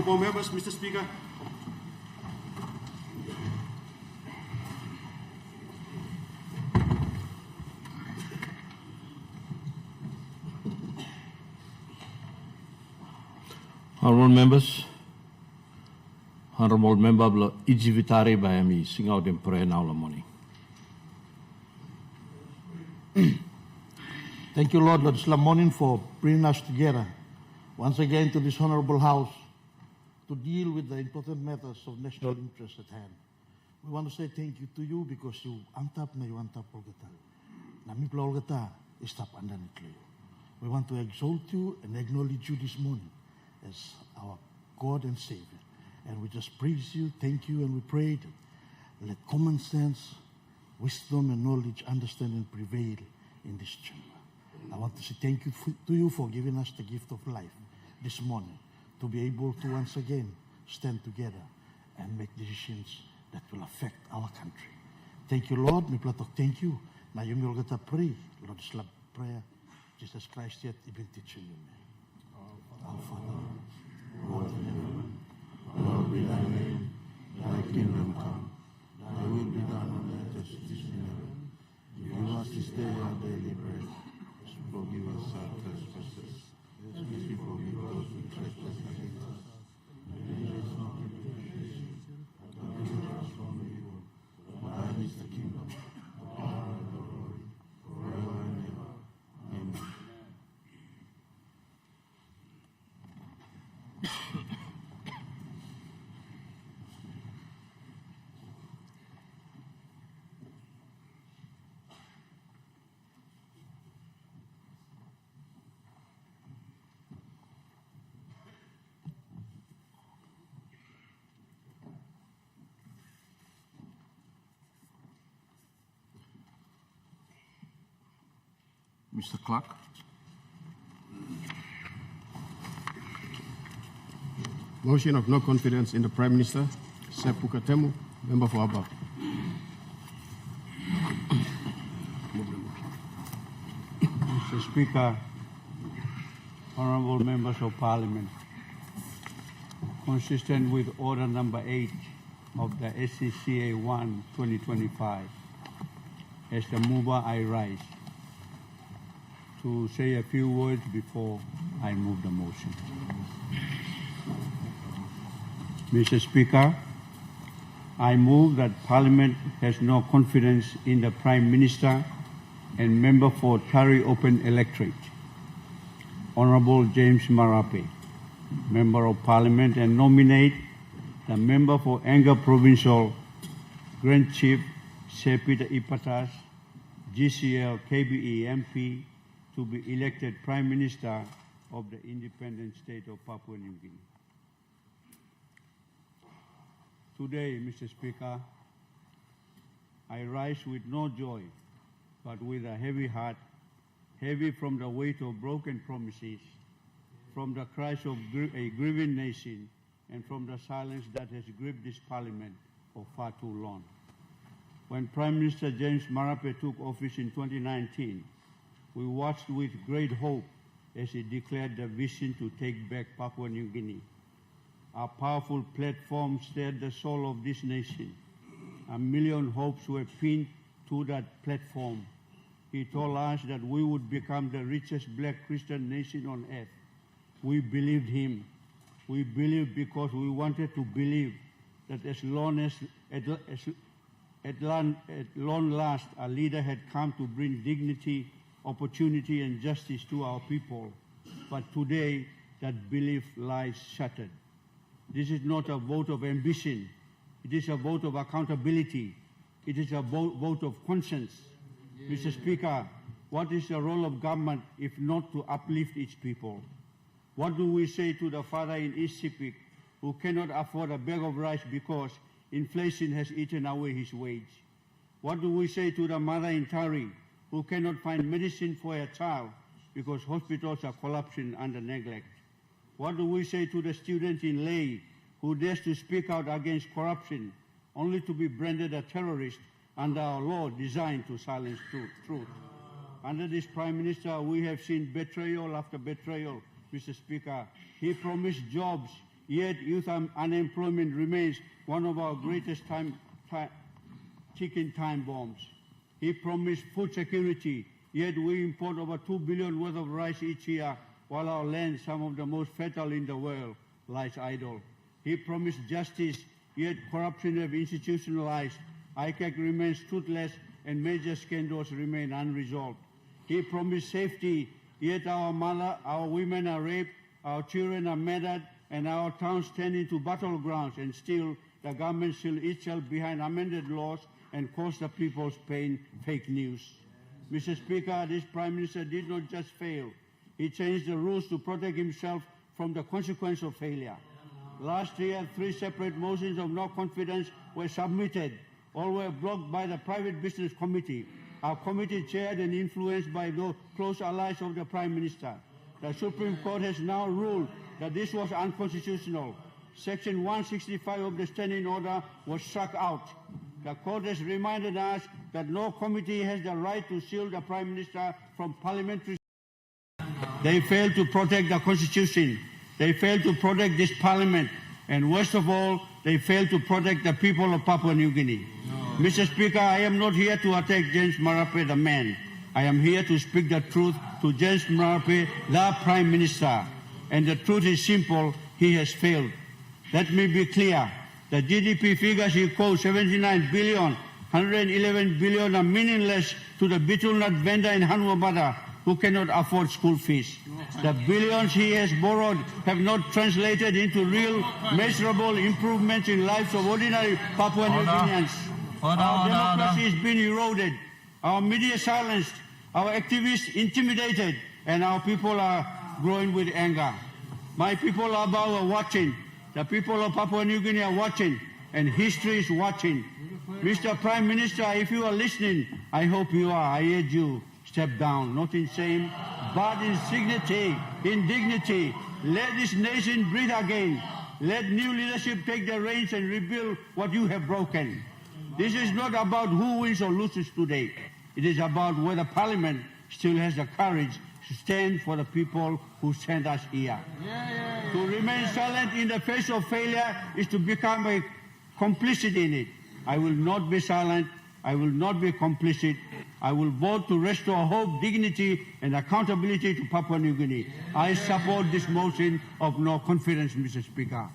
Honourable members, Mr. Speaker. Honourable members, Honourable member bla ijivitari by me sing out in prayer now the morning. Thank you, Lord, this morning for bringing us together once again to this honourable house to deal with the important matters of national interest at hand. We want to say thank you to you because you antap na you antap olgata. Nami pla olgata istap andanit you. We want to exalt you and acknowledge you this morning as our God and Savior. And we just praise you, thank you, and we pray that let common sense, wisdom, and knowledge, understanding prevail in this chamber. I want to say thank you to you for giving us the gift of life this morning to be able to once again stand together and make decisions that will affect our country. Thank you, Lord. Mi platok thank you. Na yumi olgata pray, Lord, this prayer, Jesus Christ yet ibn teaching you. Our Father, who art in heaven, hallowed be thy name. Thy kingdom come. Thy will be done on earth as it is in heaven. Give us this day our daily bread. Forgive us our trespasses, as we forgive those who trespass against us. Lead us not into temptation, but deliver us from evil. For thine is the kingdom, the power, and the glory, forever and ever. Amen. Mr. Clark. Motion of no confidence in the Prime Minister, Sepu Katemu, member for Abba. Mr. Speaker, honourable members of Parliament, consistent with Order Number 8 of the SCCA 1 2025, as the mover I rise to say a few words before I move the motion. Mr. Speaker, I move that Parliament has no confidence in the Prime Minister and member for Tari Open Electorate, Honourable James Marape, Member of Parliament, and nominate the member for Anga Provincial, Grand Chief Sepita Ipatas, GCL KBE MP, to be elected Prime Minister of the independent state of Papua New Guinea. Today, Mr. Speaker, I rise with no joy, but with a heavy heart, heavy from the weight of broken promises, from the cries of a grieving nation, and from the silence that has gripped this Parliament for far too long. When Prime Minister James Marape took office in 2019, we watched with great hope as he declared the vision to take back Papua New Guinea. Our powerful platform stirred the soul of this nation. A million hopes were pinned to that platform. He told us that we would become the richest black Christian nation on earth. We believed him. We believed because we wanted to believe that at long last, a leader had come to bring dignity, opportunity, and justice to our people. But today, that belief lies shattered. This is not a vote of ambition. It is a vote of accountability. It is a vote of conscience. Mr. Speaker, what is the role of government if not to uplift its people? What do we say to the father in East Sepik who cannot afford a bag of rice because inflation has eaten away his wage? What do we say to the mother in Tari who cannot find medicine for her child because hospitals are collapsing under neglect? What do we say to the student in Leh who dares to speak out against corruption only to be branded a terrorist under our law designed to silence truth? Under this Prime Minister, we have seen betrayal after betrayal, Mr. Speaker. He promised jobs. yet youth unemployment remains one of our greatest ticking time bombs. He promised food security, yet we import over 2 billion worth of rice each year, while our land, some of the most fertile in the world, lies idle. He promised justice, yet corruption have institutionalized. ICAC remains toothless and major scandals remain unresolved. He promised safety, yet our women are raped, our children are murdered, and our towns turn into battlegrounds, and still the government still itself behind amended laws and cause the people's pain fake news. Mr. Speaker, this Prime Minister did not just fail. He changed the rules to protect himself from the consequence of failure. Last year, 3 separate motions of no confidence were submitted. All were blocked by the Private Business Committee. Our committee chaired and influenced by the close allies of the Prime Minister. The Supreme Court has now ruled that this was unconstitutional. Section 165 of the Standing Order was struck out. The Court has reminded us that no committee has the right to shield the Prime Minister from parliamentary. They failed to protect the Constitution. They failed to protect this Parliament. And worst of all, they failed to protect the people of Papua New Guinea. No. Mr. Speaker, I am not here to attack James Marape, the man. I am here to speak the truth to James Marape, the Prime Minister. And the truth is simple, he has failed. Let me be clear. The GDP figures he quotes, 79 billion, 111 billion, are meaningless to the betel nut vendor in Hanuabada who cannot afford school fees. The billions he has borrowed have not translated into real, measurable improvements in lives of ordinary Papua New Guineans. Our democracy has been eroded, our media silenced, our activists intimidated, and our people are growing with anger. My people are watching. The people of Papua New Guinea are watching, and history is watching. Mr. Prime Minister, if you are listening, I hope you are. I urge you, step down, not in shame, but in dignity. Let this nation breathe again. Let new leadership take the reins and rebuild what you have broken. This is not about who wins or loses today. It is about whether Parliament still has the courage to stand for the people who sent us here. To remain silent in the face of failure is to become a complicit in it. I will not be silent. I will not be complicit. I will vote to restore hope, dignity, and accountability to Papua New Guinea. I support this motion of no confidence, Mr. Speaker.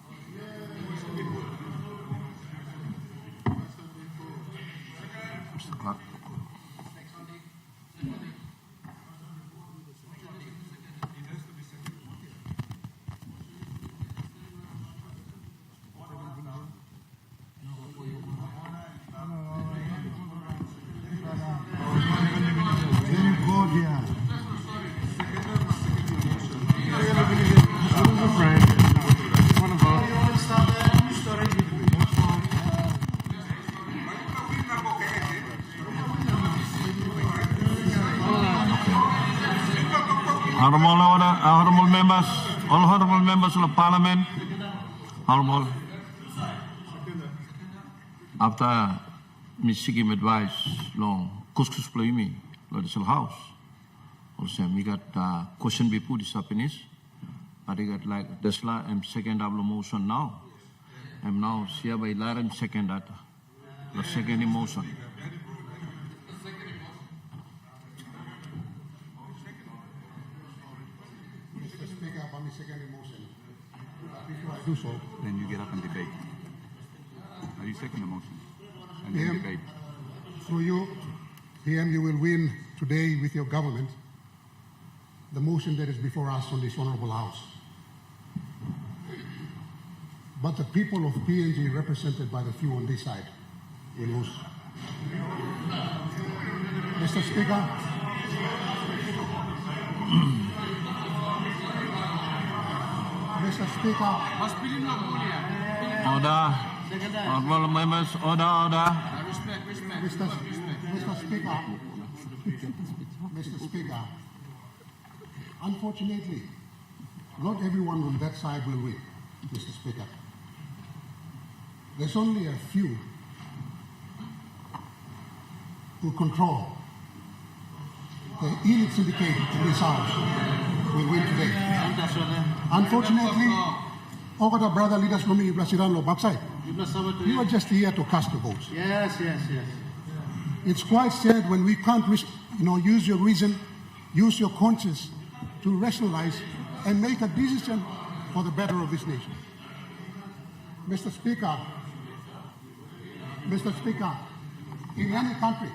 Mr. Clark. Honourable members, all honourable members of the Parliament, honourable. After me seeking advice, long kuskus ploimi, the house. Also, we got question be put this up in this. I got like Tesla and second double motion now. I'm now here by Laren second that. The second emotion. Second emotion. Before I do so, Then you get up and debate. Are you second the motion? And then PM, debate. through you, PM, you will win today with your government the motion that is before us on this honorable house. But the people of PNG, represented by the few on this side, will lose. Mr. Speaker, Mr. Speaker. Order. Honourable members, order. Mr. Speaker, unfortunately, not everyone on that side will win, Mr. Speaker. There's only a few who control the elite syndicate in this house will win today. Unfortunately, Ogada brother leaders from me, Brasilan backside. You are just here to cast your votes. Yes. It's quite sad when we can't, use your reason, use your conscience to rationalize and make a decision for the better of this nation. Mr. Speaker, in any country,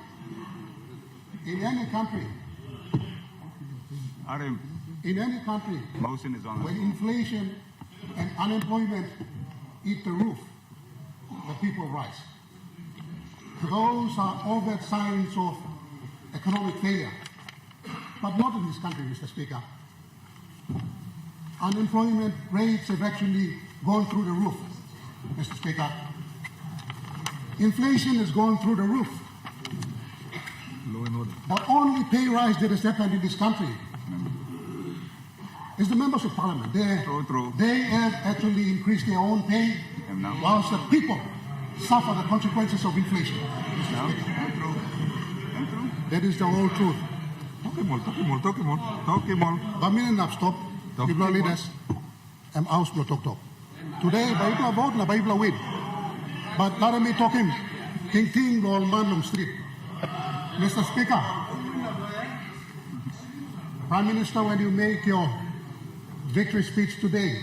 Motion is on. when inflation and unemployment eat the roof, the people rise. Those are overt signs of economic failure, but not in this country, Mr. Speaker. Unemployment rates have actually gone through the roof, Mr. Speaker. Inflation has gone through the roof. The only pay rise that has happened in this country is the members of parliament. They have actually increased their own pay, whilst the people suffer the consequences of inflation. That is the whole truth. But minute stop. People leaders, I'm out to talk. Today, Bible vote, na Bible win. But let me talk him. Ting lol man on street. Mr. Speaker, Prime Minister, when you make your victory speech today,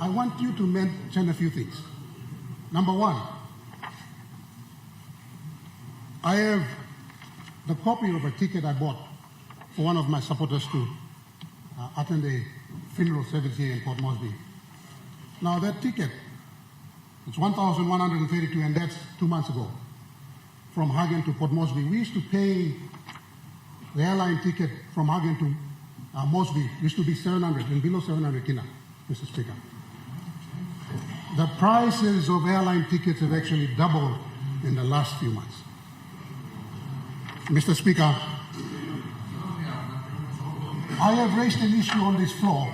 I want you to mention a few things. Number one, I have the copy of a ticket I bought for one of my supporters to attend a funeral service here in Port Moresby. Now that ticket, it's 1,132, and that's 2 months ago. From Hagen to Port Moresby, we used to pay the airline ticket from Hagen to Moresby used to be 700 and below 700 kina, Mr. Speaker. The prices of airline tickets have actually doubled in the last few months. Mr. Speaker, I have raised an issue on this floor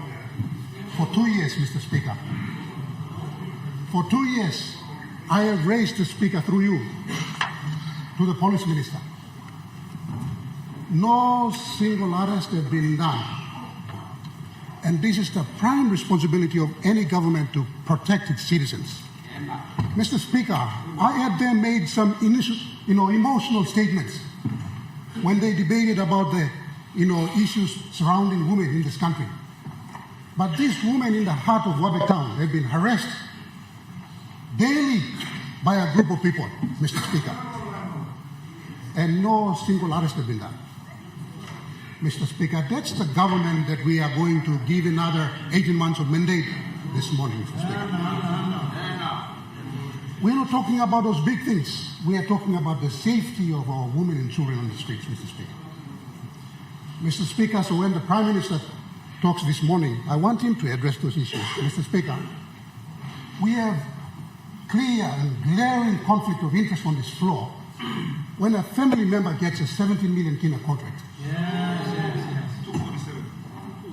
for 2 years, Mr. Speaker. For 2 years, I have raised the Speaker through you to the Police Minister. No single arrest has been done. And this is the prime responsibility of any government to protect its citizens. Mr. Speaker, I had them made some initial, emotional statements when they debated about the, issues surrounding women in this country. But these women in the heart of Wabe town have been harassed daily by a group of people, Mr. Speaker. And no single arrest has been done. Mr. Speaker, that's the government that we are going to give another 18 months of mandate this morning, Mr. Speaker. We're not talking about those big things. We are talking about the safety of our women and children on the streets, Mr. Speaker. Mr. Speaker, so when the Prime Minister talks this morning, I want him to address those issues. Mr. Speaker, we have clear and glaring conflict of interest on this floor when a family member gets a 17 million kina contract. Yes. 247.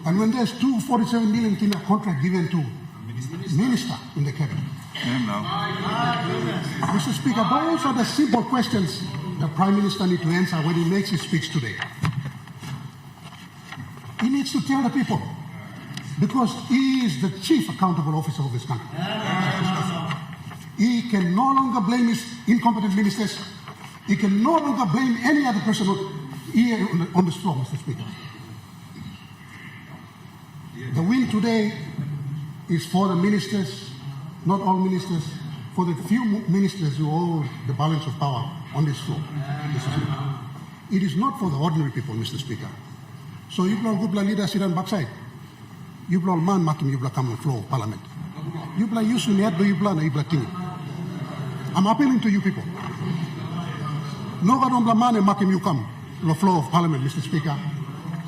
And when there's 247 million kina contract given to minister in the cabinet. Mr. Speaker, those are the simple questions the Prime Minister needs to answer when he makes his speech today. He needs to tell the people, because he is the chief accountable officer of this country. He can no longer blame his incompetent ministers. He can no longer blame any other person here on this floor, Mr. Speaker. The win today is for the ministers, not all ministers, for the few ministers who hold the balance of power on this floor, Mr. Speaker. It is not for the ordinary people, Mr. Speaker. So you blow good leaders sit on backside. You blow man makim, you blow come on the floor of parliament. You blow you soon yet, you blow tini. I'm appealing to you people. Nobody on the man and makim you come to the floor of parliament, Mr. Speaker.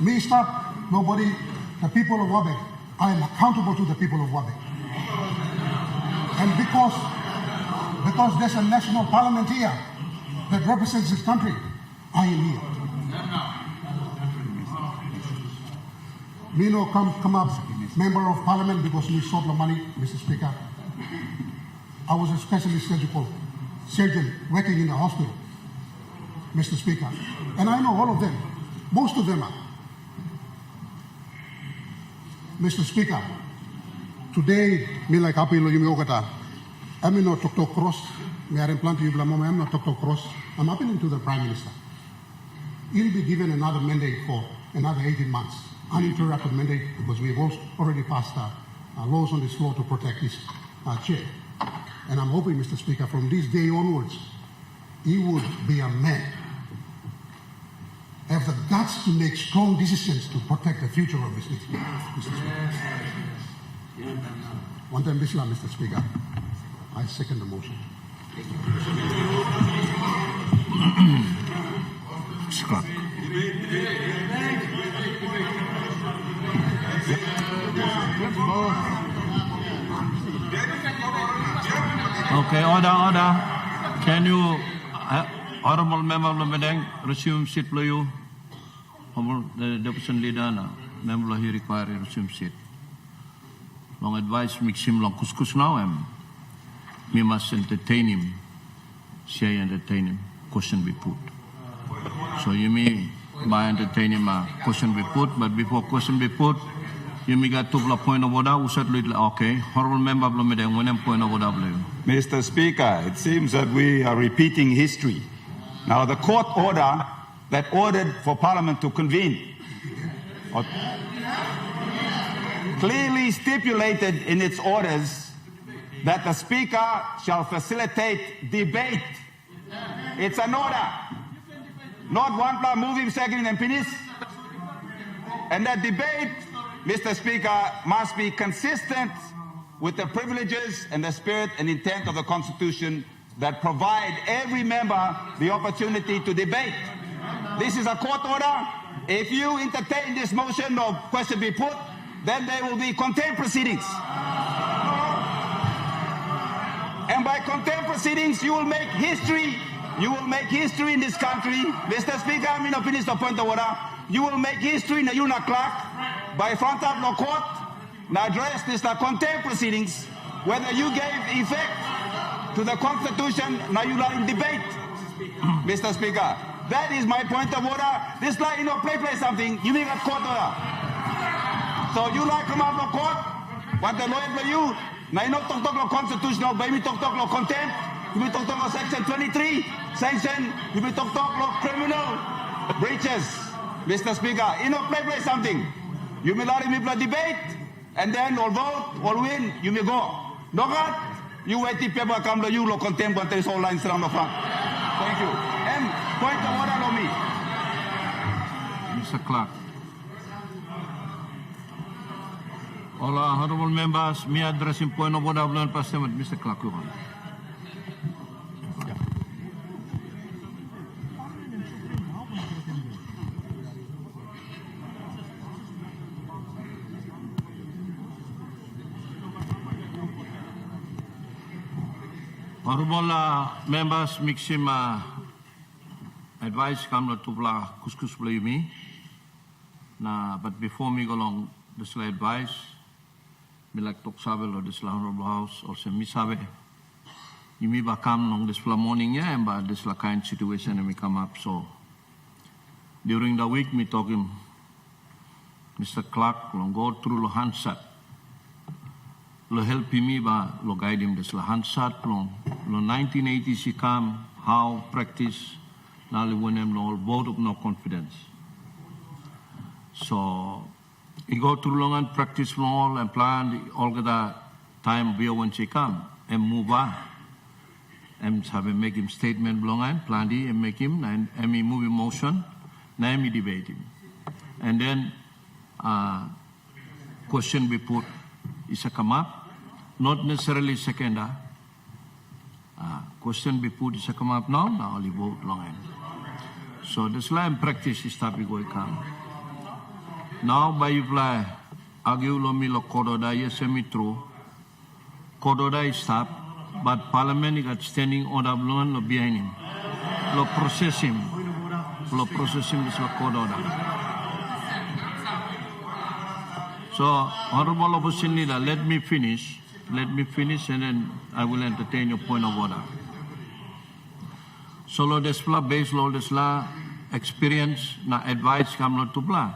Me stop, nobody, the people of Wabe. I am accountable to the people of Wabe. And because there's a national parliament here that represents this country, I am here. Me no come up member of parliament because we sought the money, Mr. Speaker. I was a specialist surgeon working in the hospital, Mr. Speaker. And I know all of them. Most of them are. Mr. Speaker, today, me like happy lo yumi okata. I'm not Tok Cross. Me are implanting you blamo. I'm not Tok Cross. I'm appealing to the Prime Minister. He'll be given another mandate for another 18 months, uninterrupted mandate, because we have already passed laws on this floor to protect his chair. And I'm hoping, Mr. Speaker, from this day onwards, he would be a man, have the guts to make strong decisions to protect the future of this nation, Mr. Speaker. One time, Bisla, Mr. Speaker. I second the motion. Scott. Okay, order. Can you, honorable member of the meeting, resume seat, please? Honorable the opposition leader, member he require resume seat. Long advice, mix him long kuskus now, we must entertain him. Say entertain him. Question be put. So you may by entertain him question be put, but before question be put, you may get 2 point of order. Okay, honorable member of the meeting, 1 point of order. Mr. Speaker, it seems that we are repeating history. Now, the court order that ordered for Parliament to convene clearly stipulated in its orders that the Speaker shall facilitate debate. It's an order. Not one plus move him, second and finish. And that debate, Mr. Speaker, must be consistent with the privileges and the spirit and intent of the Constitution that provide every member the opportunity to debate. This is a court order. If you entertain this motion or question be put, then there will be contempt proceedings. And by contempt proceedings, you will make history. You will make history in this country. Mr. Speaker, I'm going to finish the point of order. You will make history in the UNA clerk by front of the court. Now address this the contempt proceedings, whether you gave effect to the Constitution, now you are in debate. Mr. Speaker, that is my point of order. This like, play something, you make a court order. So you like come out of court, what the lawyer for you, now you not talk of constitutional, but you talk of contempt, you talk of section 23, sanction, you talk of criminal breaches. Mr. Speaker, play something. You may let me play debate, and then all vote, all win, you may go. No God, you wait till paper come to you, contempt, but there's all lines around the front. Thank you. And point of order on me. Mr. Clark. All honorable members, me addressing point of order of learned Parliament, Mr. Clark. Honorable members, mix him advice come to blah kuskus play me. Nah, but before me go along, this advice. Me like talk sabe or this honorable house or some misabe. You may come on this morning, yeah, and but this kind situation and we come up. So during the week, me talking Mr. Clark, long go through the handset. Lo help me ba lo guide him this la handset lo 1980 he come how practice na le when him no vote of no confidence. So he go through long and practice long and plan all the time be when she come and move on and have him make him statement long and plan and make him and me move in motion na me debate him and then question be put is a come up. Not necessarily second. Question be put is a come up now only vote long end. So this line practice is start going come. Now by you fly argue lo mi lo kododa yes semi true. Kododa is stop, but Parliament got standing order lo behind him. Lo process him is lo kododa. So honorable opposition leader, let me finish and then I will entertain your point of order. So lo desla based lo desla experience na advice kam lo tupla.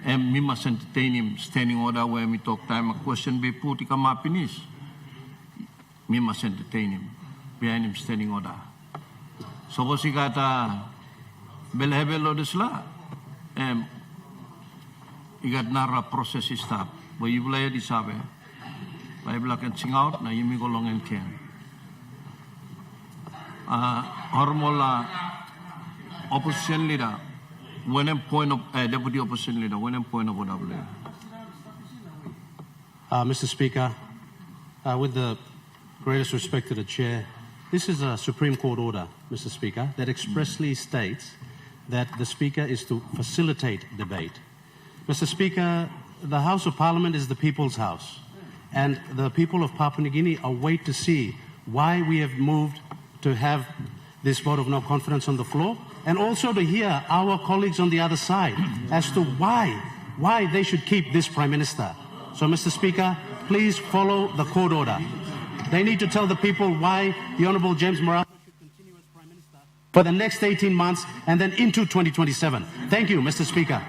and we must entertain him standing order where we talk time a question be put to come up in his. We must entertain him behind him standing order. So was he got belhebelo desla, he got nara process start. Where you play this abe, Bible can sing out na you me go long and can. Hormola opposition leader. When a point of deputy opposition leader, when a point of order. Mr. Speaker, with the greatest respect to the chair, this is a Supreme Court order, Mr. Speaker, that expressly states that the Speaker is to facilitate debate. Mr. Speaker, the House of Parliament is the people's house, and the people of Papua New Guinea await to see why we have moved to have this vote of no confidence on the floor, and also to hear our colleagues on the other side as to why they should keep this Prime Minister. So, Mr. Speaker, please follow the court order. They need to tell the people why the Honourable James Marape should continue as Prime Minister for the next 18 months and then into 2027. Thank you, Mr. Speaker.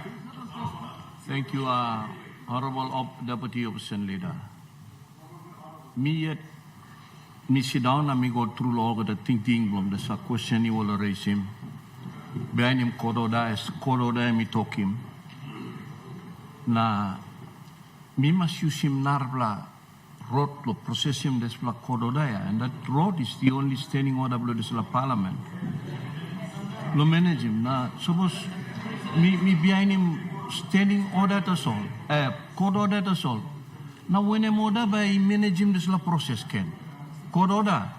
Thank you, Honourable Deputy Opposition Leader. Me sit down and me go through all of the thinking from the question you will raise him. Behind him, Kododa, me talk him. Na, me must use him narbla road to process him this la Kododa, and that road is the only standing order below this la Parliament. Lo manage him. Na, suppose me behind him standing order to solve, court order to solve. Now when I'm order by manage him this la process can. Court order.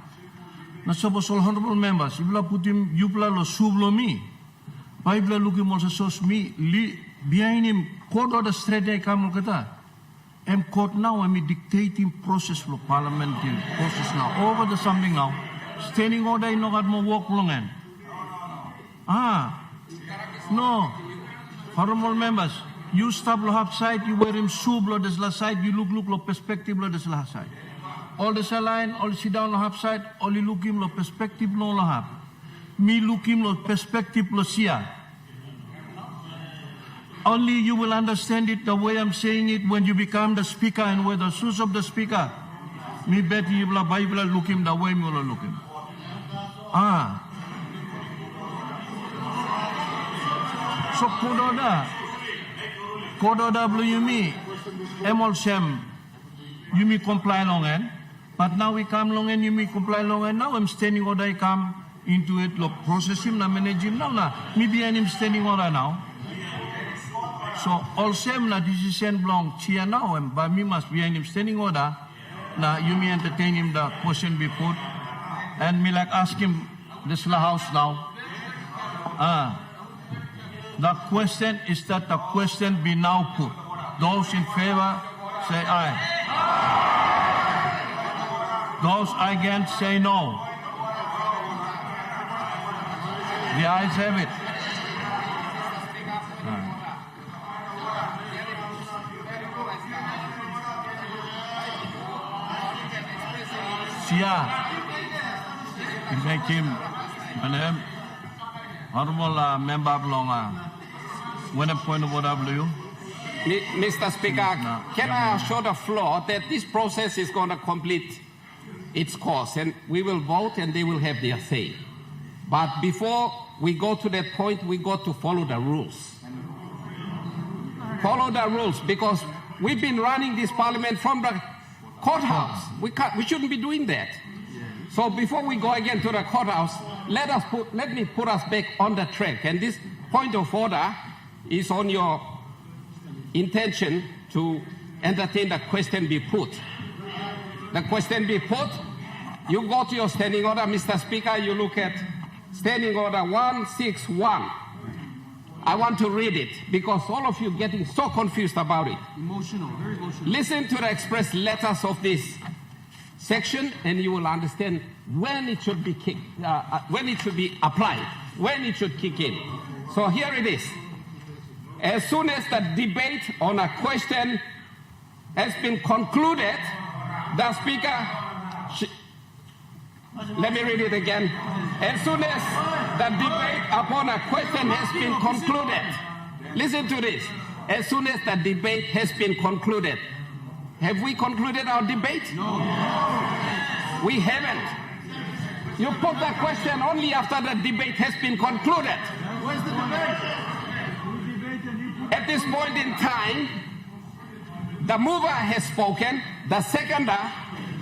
Na suppose all honorable members, if you put him, you play lo sublo me. Why you look him also so me behind him court order straight I come kata. And court now I'm dictating process for parliamentary process now. Over the something now. Standing order in no got more work long end. No. Honorable members, you stop lo half side, you wear him sublo this last side, you look lo perspective lo this last side. All the line, all sit down lo half side, all you look him lo perspective no lo half. Me look him lo perspective lo sia. Only you will understand it the way I'm saying it when you become the speaker and with the shoes of the speaker. Me bet you will Bible look him the way me will look him. So Kododa blue you me. Emol Shem, you me comply long end. But now we come long and you me comply long and now I'm standing order I come into it, look, process him, na manage him now, me behind him standing order now. So all same na decision belong chia now and by me must behind him standing order. Now you me entertain him the question be put and me like ask him this la house now. The question is that the question be now put. Those in favor say aye. Those against say no. The ayes have it. Thank him. Honorable member belong. When a point of order, Mr. Speaker, can I assure the floor that this process is going to complete its course and we will vote and they will have their say. But before we go to that point, we got to follow the rules. Follow the rules because we've been running this parliament from the courthouse. We shouldn't be doing that. So before we go again to the courthouse, let me put us back on the track. And this point of order is on your intention to entertain the question be put. The question be put, you go to your standing order, Mr. Speaker, you look at standing order 161. I want to read it because all of you are getting so confused about it. Emotional, very emotional. Listen to the express letters of this section and you will understand when it should be when it should be applied, when it should kick in. So here it is. As soon as the debate on a question has been concluded, the Speaker, let me read it again. As soon as the debate upon a question has been concluded, listen to this. as soon as the debate has been concluded. Have we concluded our debate? No. We haven't. You put the question only after the debate has been concluded. Where's the debate? At this point in time, the mover has spoken, the seconder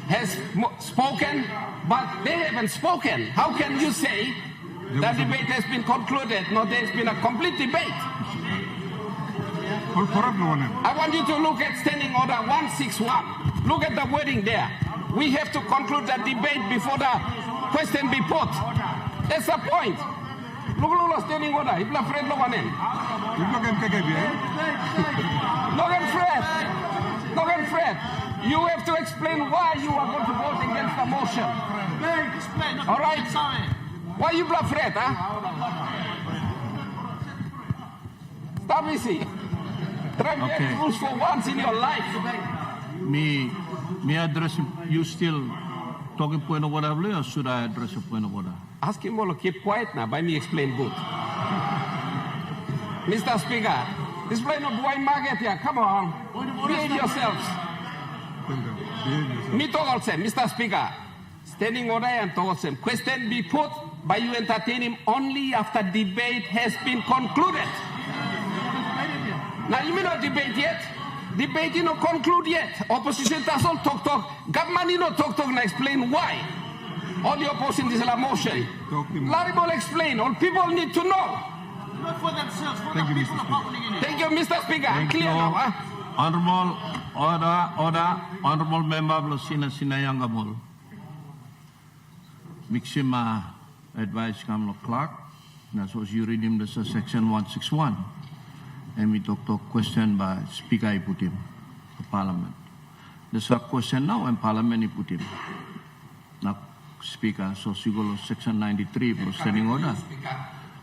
has spoken, but they haven't spoken. How can you say the debate has been concluded? No, there's been a complete debate. I want you to look at Standing Order 161. Look at the wording there. We have to conclude the debate before the question be put. That's the point. Look, Standing Order. If you're afraid, look on him. Look and Fred. You have to explain why you are going to vote against the motion. All right? Why you bluff Fred, huh? Stop easy. Try to get rules for once in your life. Me address you still talking point of order, or should I address a point of order? Ask him all to keep quiet now. By me explain good. Mr. Speaker, display no boy market here. Come on. Behave yourselves. Me talk Mr. Speaker. Standing order and talk question be put by you entertain him only after debate has been concluded. Now you may not debate yet. Debate you not conclude yet. Opposition does all talk. Government you not talk and explain why. All the opposition is a motion. Larry will explain. All people need to know. Not for themselves, for the people of Papua New Guinea. Thank you, Mr. Speaker. I'm clear now. Huh? Honorable member of Sina Sinayangamol. Mixima advice come clerk. That's what you read him this section 161. And we talk question by Speaker I put him, the Parliament. There's a question now and Parliament I put him. Now Speaker, so you go to section 93 plus standing order.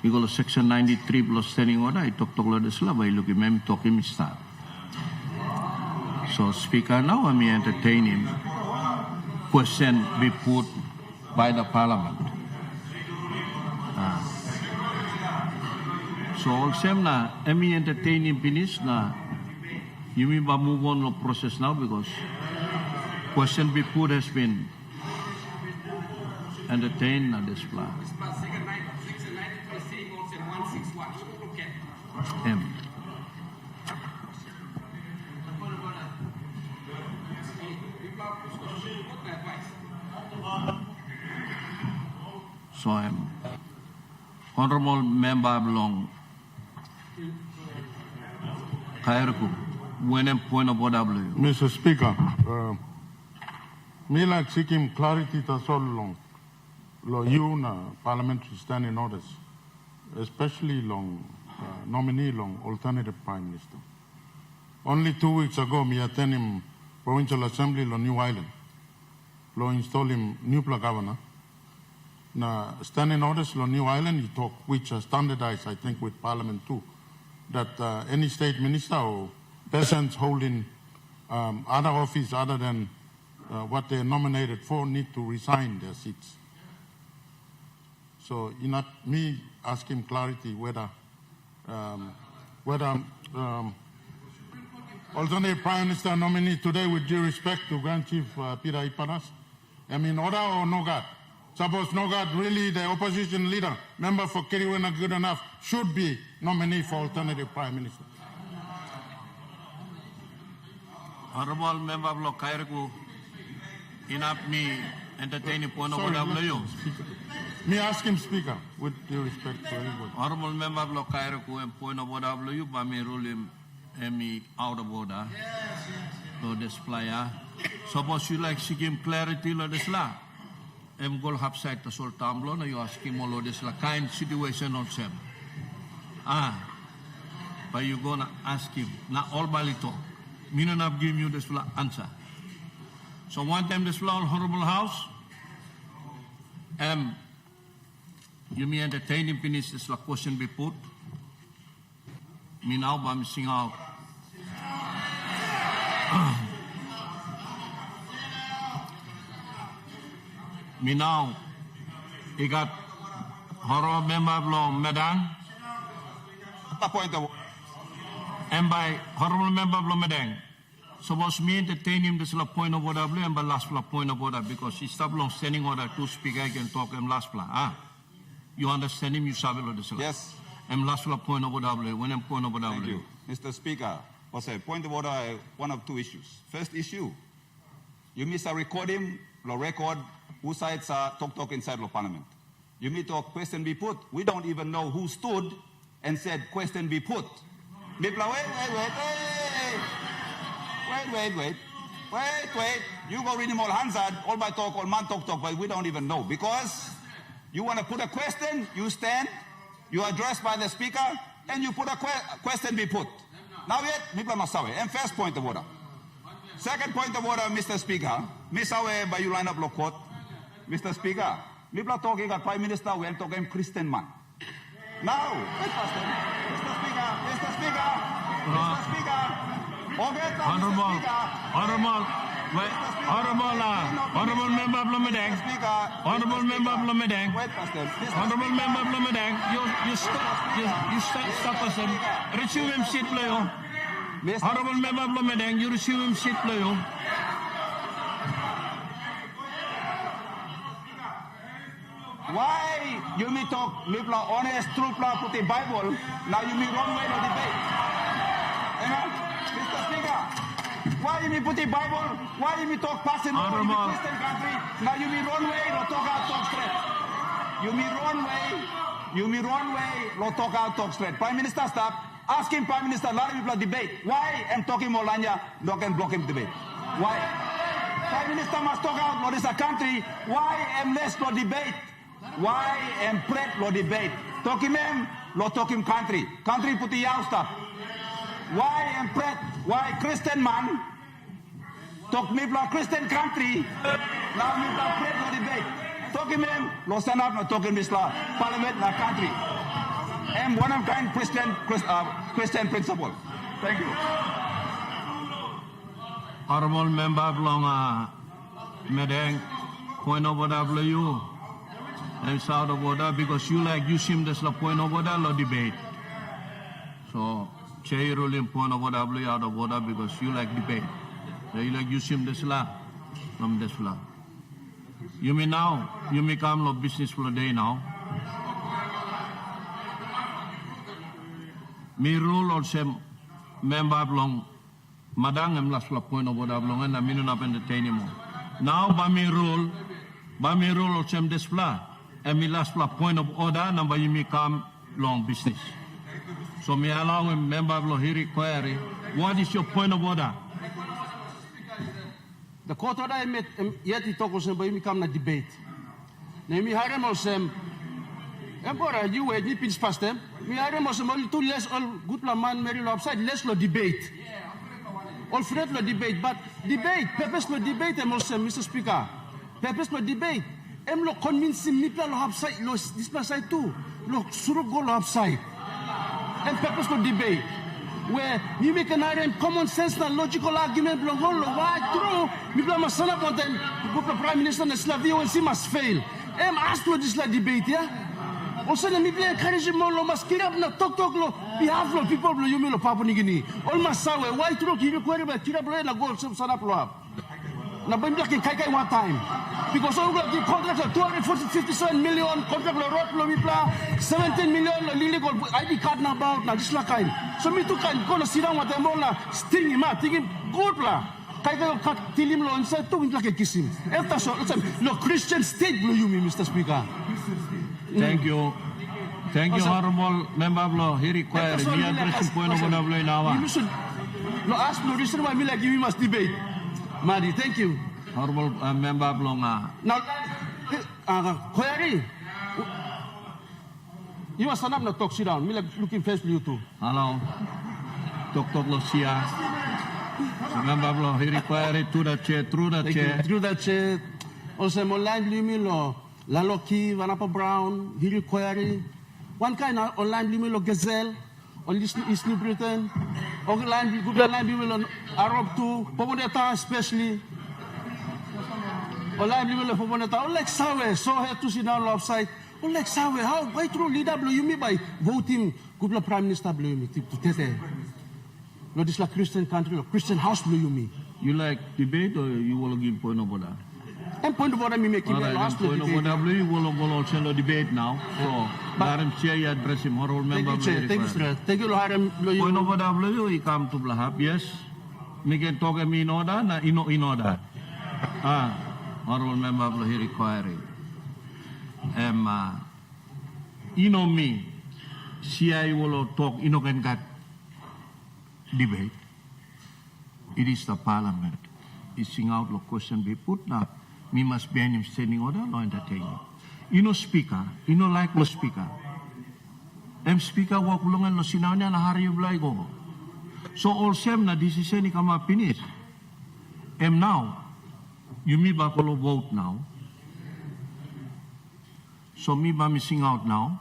You go to section 93 plus standing order, I talk to this love, I look at him, talk him start. So Speaker, now I may entertain him. Question be put by the Parliament. So all same na, I may entertain him finish na. You may move on the process now because question be put has been entertained na this plan. M. So I'm honorable member belong Kairku, when I'm point of order. Mr. Speaker, me like seeking clarity to so long. You na parliamentary standing orders, especially long nominee long alternative prime minister. Only 2 weeks ago, me attend him provincial assembly on New Island. Lo install him new governor. Na standing orders on New Island, he talk which are standardized, I think, with Parliament too, that any state minister or persons holding other office other than what they're nominated for need to resign their seats. So, me ask him clarity whether alternative Prime Minister nominee today, with due respect to Grand Chief Peter Ipanas, order or no God? Suppose no God really the opposition leader, member for Kiriwena good enough, should be nominee for alternative Prime Minister. Honorable member of Kairku, enough me entertaining point of order. Me ask him, Speaker, with due respect to everybody. Honorable member of Kairku and point of order, you by me rule him me out of order. So display. Suppose you like seeking clarity lo this la. Em gol hapside to sol tamblo na you ask him all this la kind situation on sem. But you gonna ask him na all balito. Me not give you this la answer. So one time this la honorable house. You may entertain him finish this la question be put. Me now by missing out. Me now, he got honorable member of law, Madam. A point of And by Honorable Member Blomedeng, suppose me entertain him this point of order and by last point of order because he stopped long standing order to speak I can talk him last plan. You understand him, you sabi lo this. Yes. And last point of order when I'm point of order. Thank you. Mr. Speaker, also point of order, one of two issues. First issue, you miss a recording, the record, who sides talk inside the parliament. You meet a question be put. We don't even know who stood and said question be put. Wait. You go read him all Hansard, all by talk, all man talk, but we don't even know. Because you want to put a question, you stand, you are addressed by the speaker, and you put a question be put. Now yet, Mipla Masawe. And first point of order. Second point of order, Mr. Speaker. Misawe, by you line up law court. Mr. Speaker, Mipla talking at Prime Minister, we are talking Christian man. Now, Mr. Speaker. Honorable Member Blomedeng. Honorable Member Blomedeng. Honorable Member Blomedeng. You stop us and receive him seat play. Honorable Member Blomedeng, you receive him seat play. Why you me talk Mipla honest truth put the Bible, now you me wrong way of debate. Mr. Speaker, why you me put the Bible? Why you me talk passing over in the Christian country? Now you me wrong way, no talk out, talk straight. You me wrong way, no talk out, talk straight. Prime Minister stop. Asking Prime Minister, a lot of people debate. Why am talking Molanya, no can block him debate? Why? Prime Minister must talk out, what is a country? Why am less no debate? Why am pret lo debate? Talk him, lo talk him country. Country put the yow stuff. Why am pret? Why Christian man? Talk me bla Christian country. Now me bla pret lo debate. Talk him, lo stand up, no talk him this law. Parliament la country. And one of kind Christian principle. Thank you. Honorable Member Blong Medeng, point of order you. And it's out of order because you seem this the point of order lo debate. So chair ruling point of order out of order because you like debate. So you seem this la from this la. You may now, you may come lo business for the day now. Me rule or some member belong madang em last point of order belong and I mean not entertain him. Now by me rule or some display. And my last point of order, number you may come long business. So me allow a member of Lohiri query. What is your point of order? The court order I met yet he talk about you come na debate. Na me harem osem. Embora you were deep in past them. Me harem osem all too less all good man Mary lo upside less lo debate. All fret lo debate, but debate, purpose lo debate osem Mr. Speaker. Purpose lo debate. Em lo convince me lo upside lo display too. Lo suru go lo upside. And purpose lo debate. Where you make an item common sense and logical argument lo why true me bla masana po then go Prime Minister na Slavio and see must fail. Em ask lo this la debate yeah. Also na me bla encourage mo lo mas kirap na talk lo behalf lo people lo yumi lo Papua New Guinea. All masawe why true kiri kwere ba kirap lo na go sana lo na ba mbla kin kai one time. Because all the contracts are 257 million, contract lo road lo mipla, 17 million lo illegal ID card na about na this la kind. So me too can go na sit down with them all na sting him out, thinking good la. Kaya tilim lo inside to mipla ke kisim. After so, lo Christian state lo you me, Mr. Speaker. Thank you. Thank you, Honorable Member of Law. He requires me addressing point of order now. You should lo ask no reason why me like you must debate. Madi, thank you. Honorable Member of Law. Now, Koyari, you must stand up and talk, sit down. Me like looking face to you too. Hello. Talk Lucia. Member of Law, he requires through the chair. Through the chair. Also, my line limit law. Laloki, Vanapa Brown, he requires one kind of online limit law Gazelle, on East New Britain, online limit on Arab too, Poboneta especially. Online limit for Poboneta, all like Sawe, so had to sit down offside. All like Sawe, how, why true leader blow you me by voting, Kubla Prime Minister blow me to Tete. Lo this la Christian country, lo Christian house blue you me. You like debate or you will give point of order? And point of order me make him All right, house then point of order, debate. you will also debate now. So, Madam Chair, you address him, honorable Thank member. you, Chair. Thank you, sir. Thank you, lo harem lo Point of you. order, you come to Blahab, yes. Me can talk in order, na in order. Honorable member, he require it. Me, CI will talk, can get debate. It is the parliament. It's sing out the question be put now. Me must be in standing order, no entertaining. Speaker, like lo speaker. Speaker walk long and lo sinawnya na hari blay go. So all same na decision ni kama finish. Now, you me ba ko vote now. So me ba missing out now.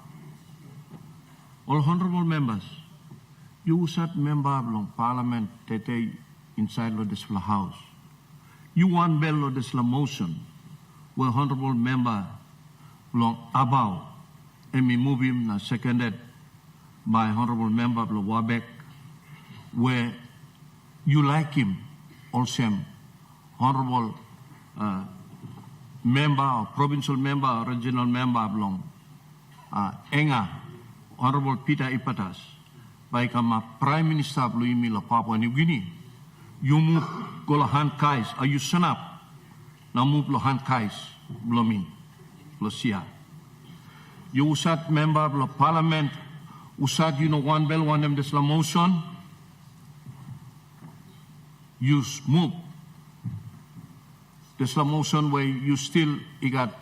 All honorable members, you sat member of parliament tete inside lo this house. You want bell lo this motion where honorable member long about and me move him na seconded by honorable member of Wabek where you like him also honorable member or provincial member or regional member of long Enga honorable Peter Ipatas by kama prime minister of Luimi la Papua New Guinea you move go la hand kais are you son up na move lo hand kais blomi lo sia you usat member of the parliament usat one bell one them this la motion you move this la motion where you still you got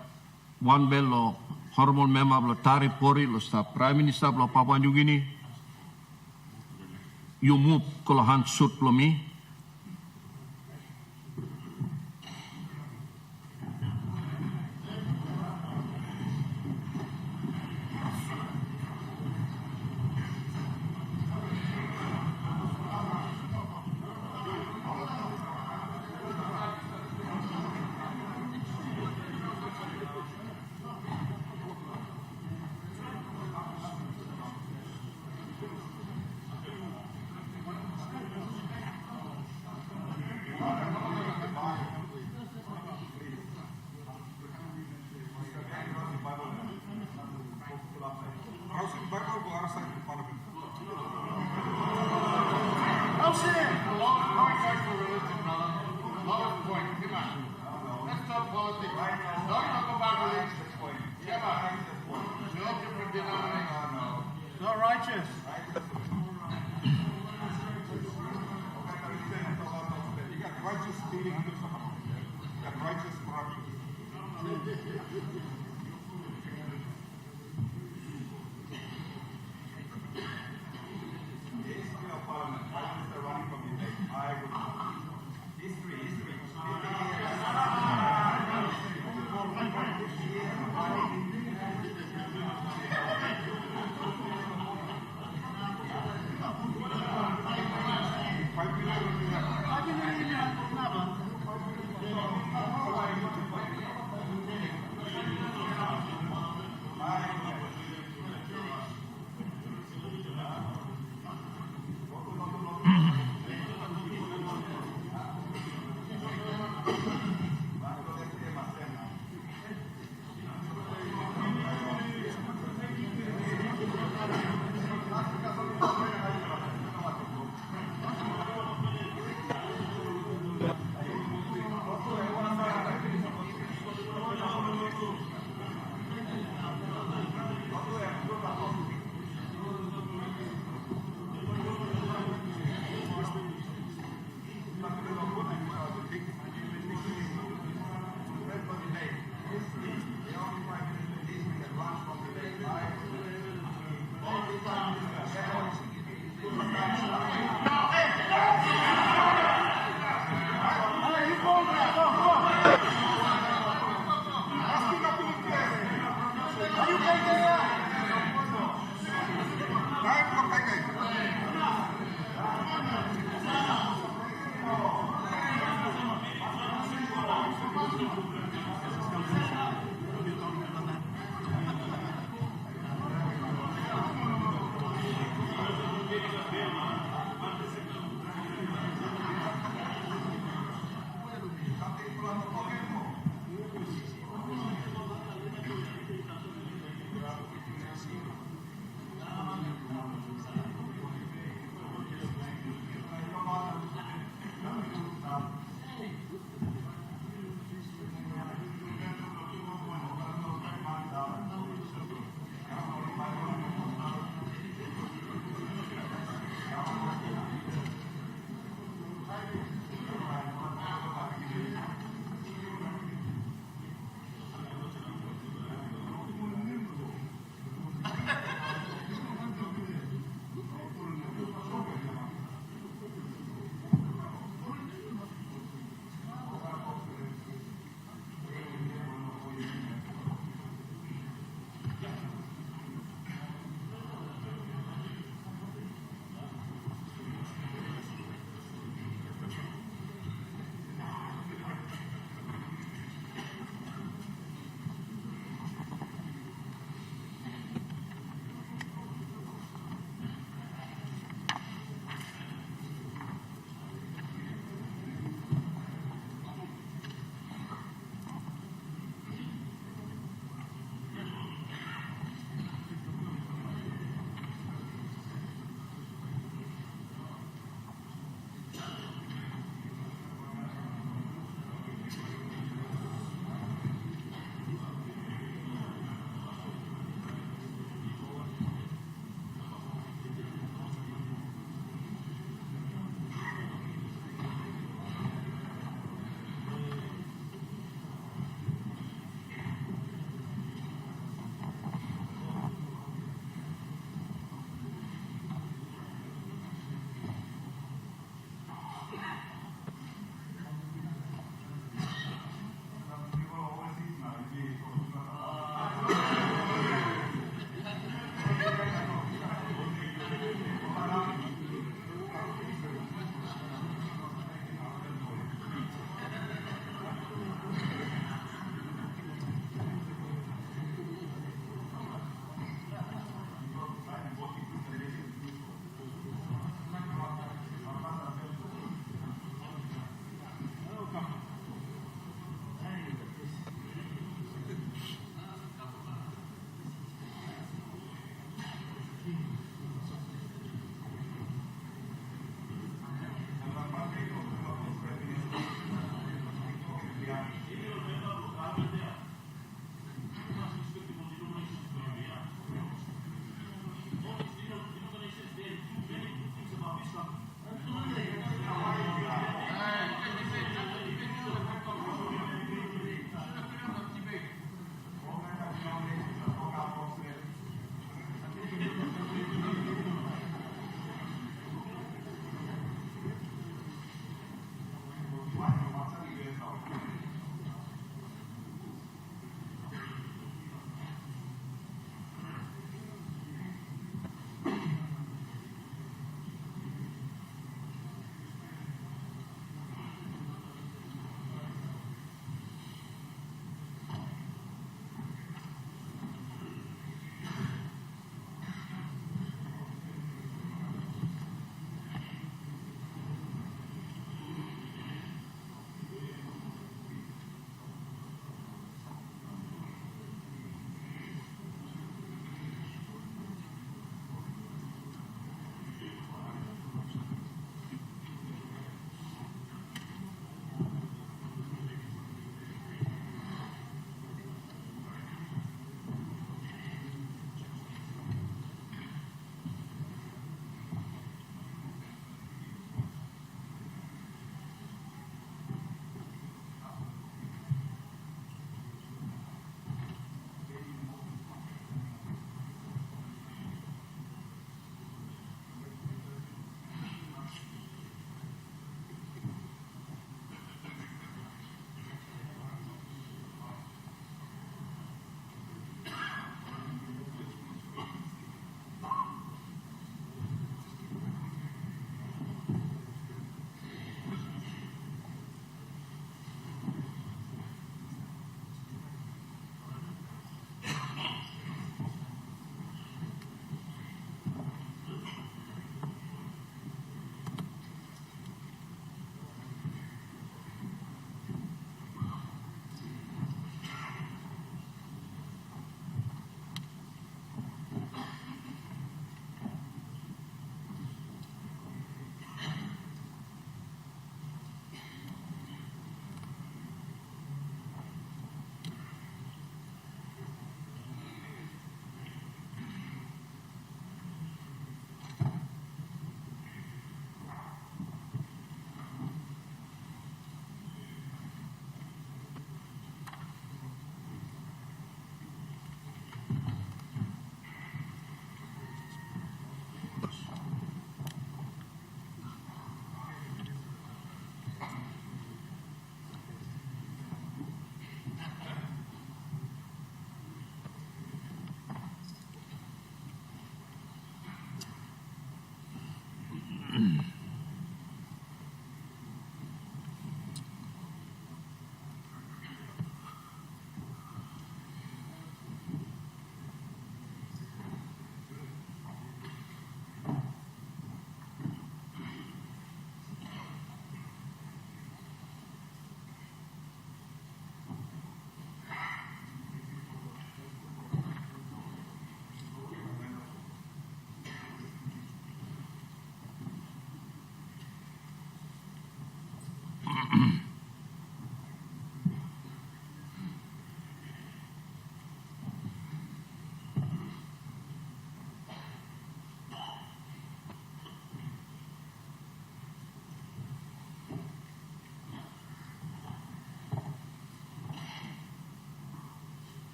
one bell or honorable member of the Tari Pori lo sta prime minister of Papua New Guinea you move kolahan sut plomi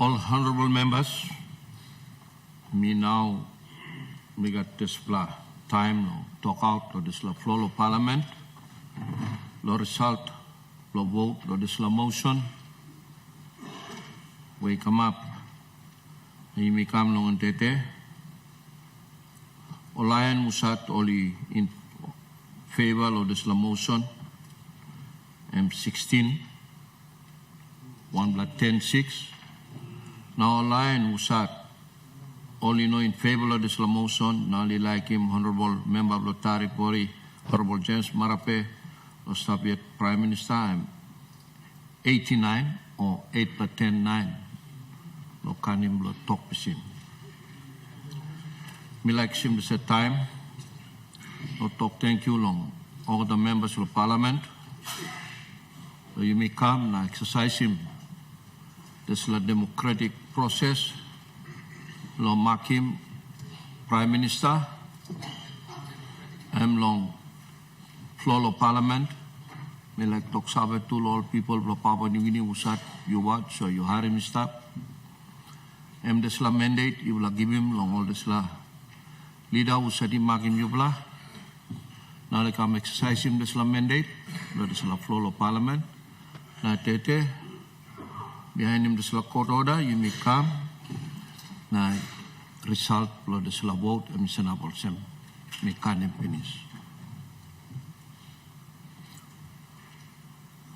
All honorable members, me now, we got this time to talk out to this floor of parliament. The result, the vote, this motion. We come up, we come long and tete. Olayan musat only in favor of this motion. M16, 1-10-6. Now Olayan musat only no in favor of this motion. Now they like him, Honorable Member of Lotari Pori, Honorable James Marape, or Soviet Prime Minister, 89 or 8-10-9. Lo kanim lo talk pisin. Me like him this time. Lo talk thank you long. All the members of the parliament. So you may come and exercise him. This is a democratic process. Lo mark him Prime Minister. I'm long floor of parliament. may like talk sabe to all people of Papua New Guinea usat you watch or you hire him stop. Desla mandate you will give him long all desla leader usat him mag him you blah. Now they come exercise him desla mandate, desla floor of parliament. Na tete behind him desla court order you may come. Na result lo desla vote and senable sem may can finish.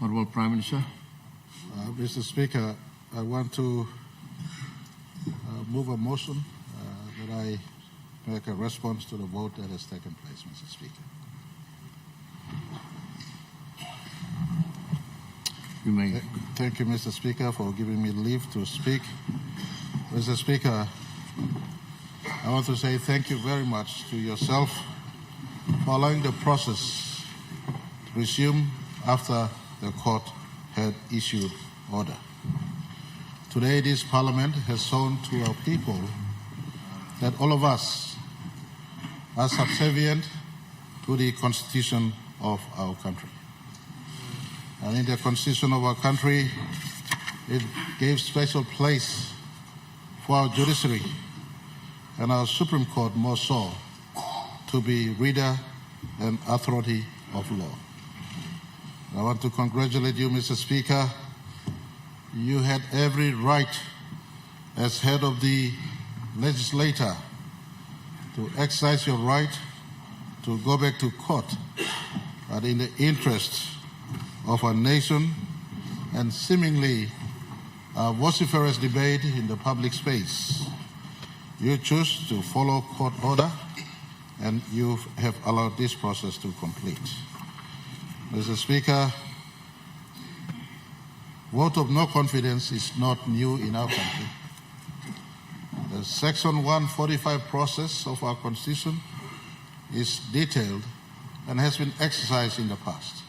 Honorable Prime Minister. Mr. Speaker, I want to move a motion that I make a response to the vote that has taken place, Mr. Speaker. You may. Thank you, Mr. Speaker, for giving me leave to speak. Mr. Speaker, I want to say thank you very much to yourself for allowing the process to resume after the court had issued order. Today, this Parliament has shown to our people that all of us are subservient to the Constitution of our country. And in the Constitution of our country, it gave special place for our judiciary and our Supreme Court more so to be reader and authority of law. I want to congratulate you, Mr. Speaker. You had every right as head of the legislature to exercise your right to go back to court, but in the interest of our nation and seemingly a vociferous debate in the public space, you choose to follow court order and you have allowed this process to complete. Mr. Speaker, vote of no confidence is not new in our country. The Section 145 process of our Constitution is detailed and has been exercised in the past.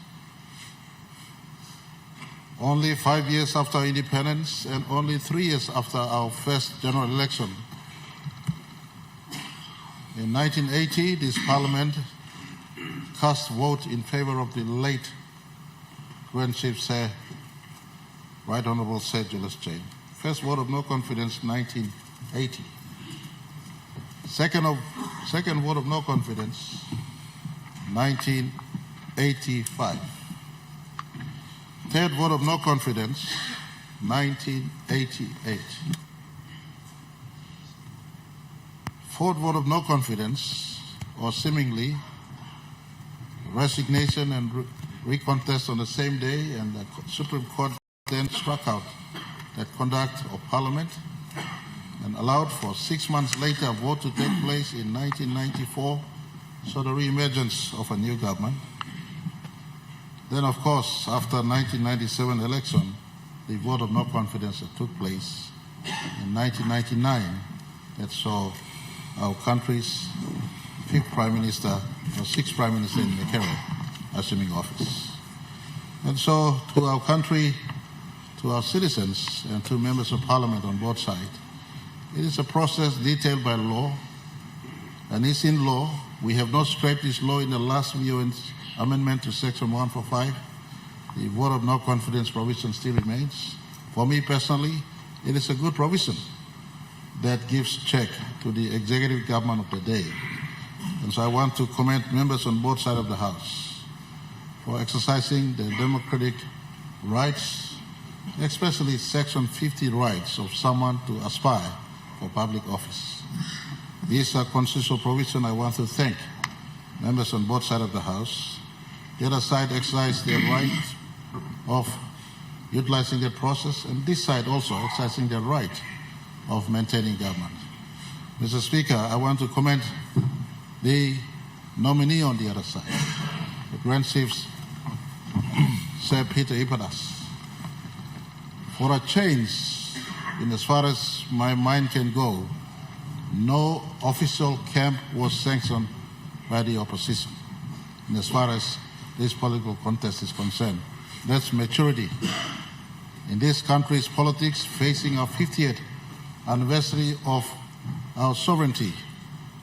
Only 5 years after independence and only 3 years after our first general election, in 1980, this Parliament cast vote in favor of the late Grand Chief Sir, Right Honorable Sir Julius Jane. First vote of no confidence, 1980. Second vote of no confidence, 1985. Third vote of no confidence, 1988. Fourth vote of no confidence, or seemingly resignation and recontest on the same day, and the Supreme Court then struck out the conduct of Parliament and allowed for 6 months later a vote to take place in 1994, so the re-emergence of a new government. Then, of course, after 1997 election, the vote of no confidence that took place in 1999 that saw our country's fifth Prime Minister, or sixth Prime Minister in the career, assuming office. And so to our country, to our citizens, and to members of Parliament on both sides, it is a process detailed by law, and it's in law. We have not scrapped this law in the last VON's amendment to Section 145. The vote of no confidence provision still remains. For me personally, it is a good provision that gives check to the executive government of the day. And so I want to commend members on both sides of the House for exercising their democratic rights, especially Section 50 rights of someone to aspire for public office. This constitutional provision, I want to thank members on both sides of the House. The other side exercised their right of utilizing the process, and this side also exercising their right of maintaining government. Mr. Speaker, I want to commend the nominee on the other side, the Grand Chief Sir Peter Ipadas. For a change, in as far as my mind can go, no official camp was sanctioned by the opposition. And as far as this political contest is concerned, that's maturity. In this country's politics, facing our 50th anniversary of our sovereignty,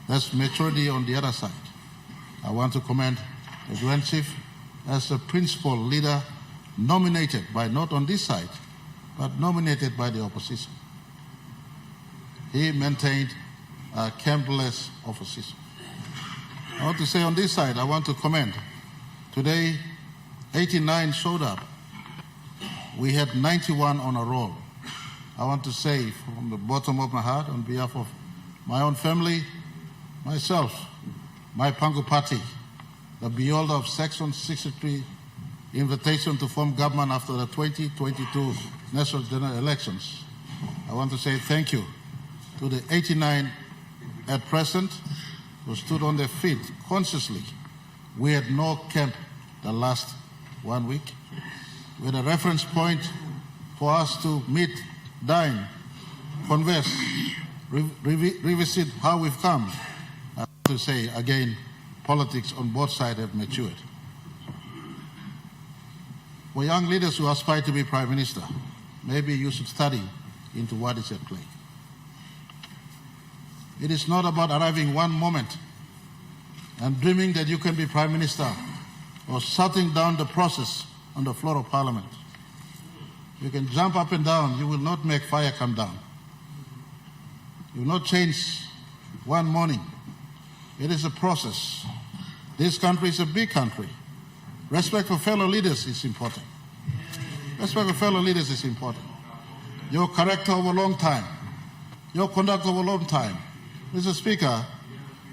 that's maturity on the other side. I want to commend the Grand Chief as a principal leader nominated by not on this side, but nominated by the opposition. He maintained a campless opposition. I want to say on this side, I want to comment. Today, 89 showed up. We had 91 on a roll. I want to say from the bottom of my heart, on behalf of my own family, myself, my Pangu party, the beholder of Section 63 invitation to form government after the 2022 national general elections. I want to say thank you to the 89 at present who stood on their feet consciously. We had no camp the last 1 week. We had a reference point for us to meet, dine, converse, revisit how we've come. I want to say again, politics on both sides have matured. For young leaders who aspire to be Prime Minister, maybe you should study into what is at play. It is not about arriving one moment and dreaming that you can be Prime Minister or shutting down the process on the floor of Parliament. You can jump up and down, you will not make fire come down. You will not change one morning. It is a process. This country is a big country. Respect for fellow leaders is important. Respect for fellow leaders is important. Your character over a long time. Your conduct over a long time. Mr. Speaker,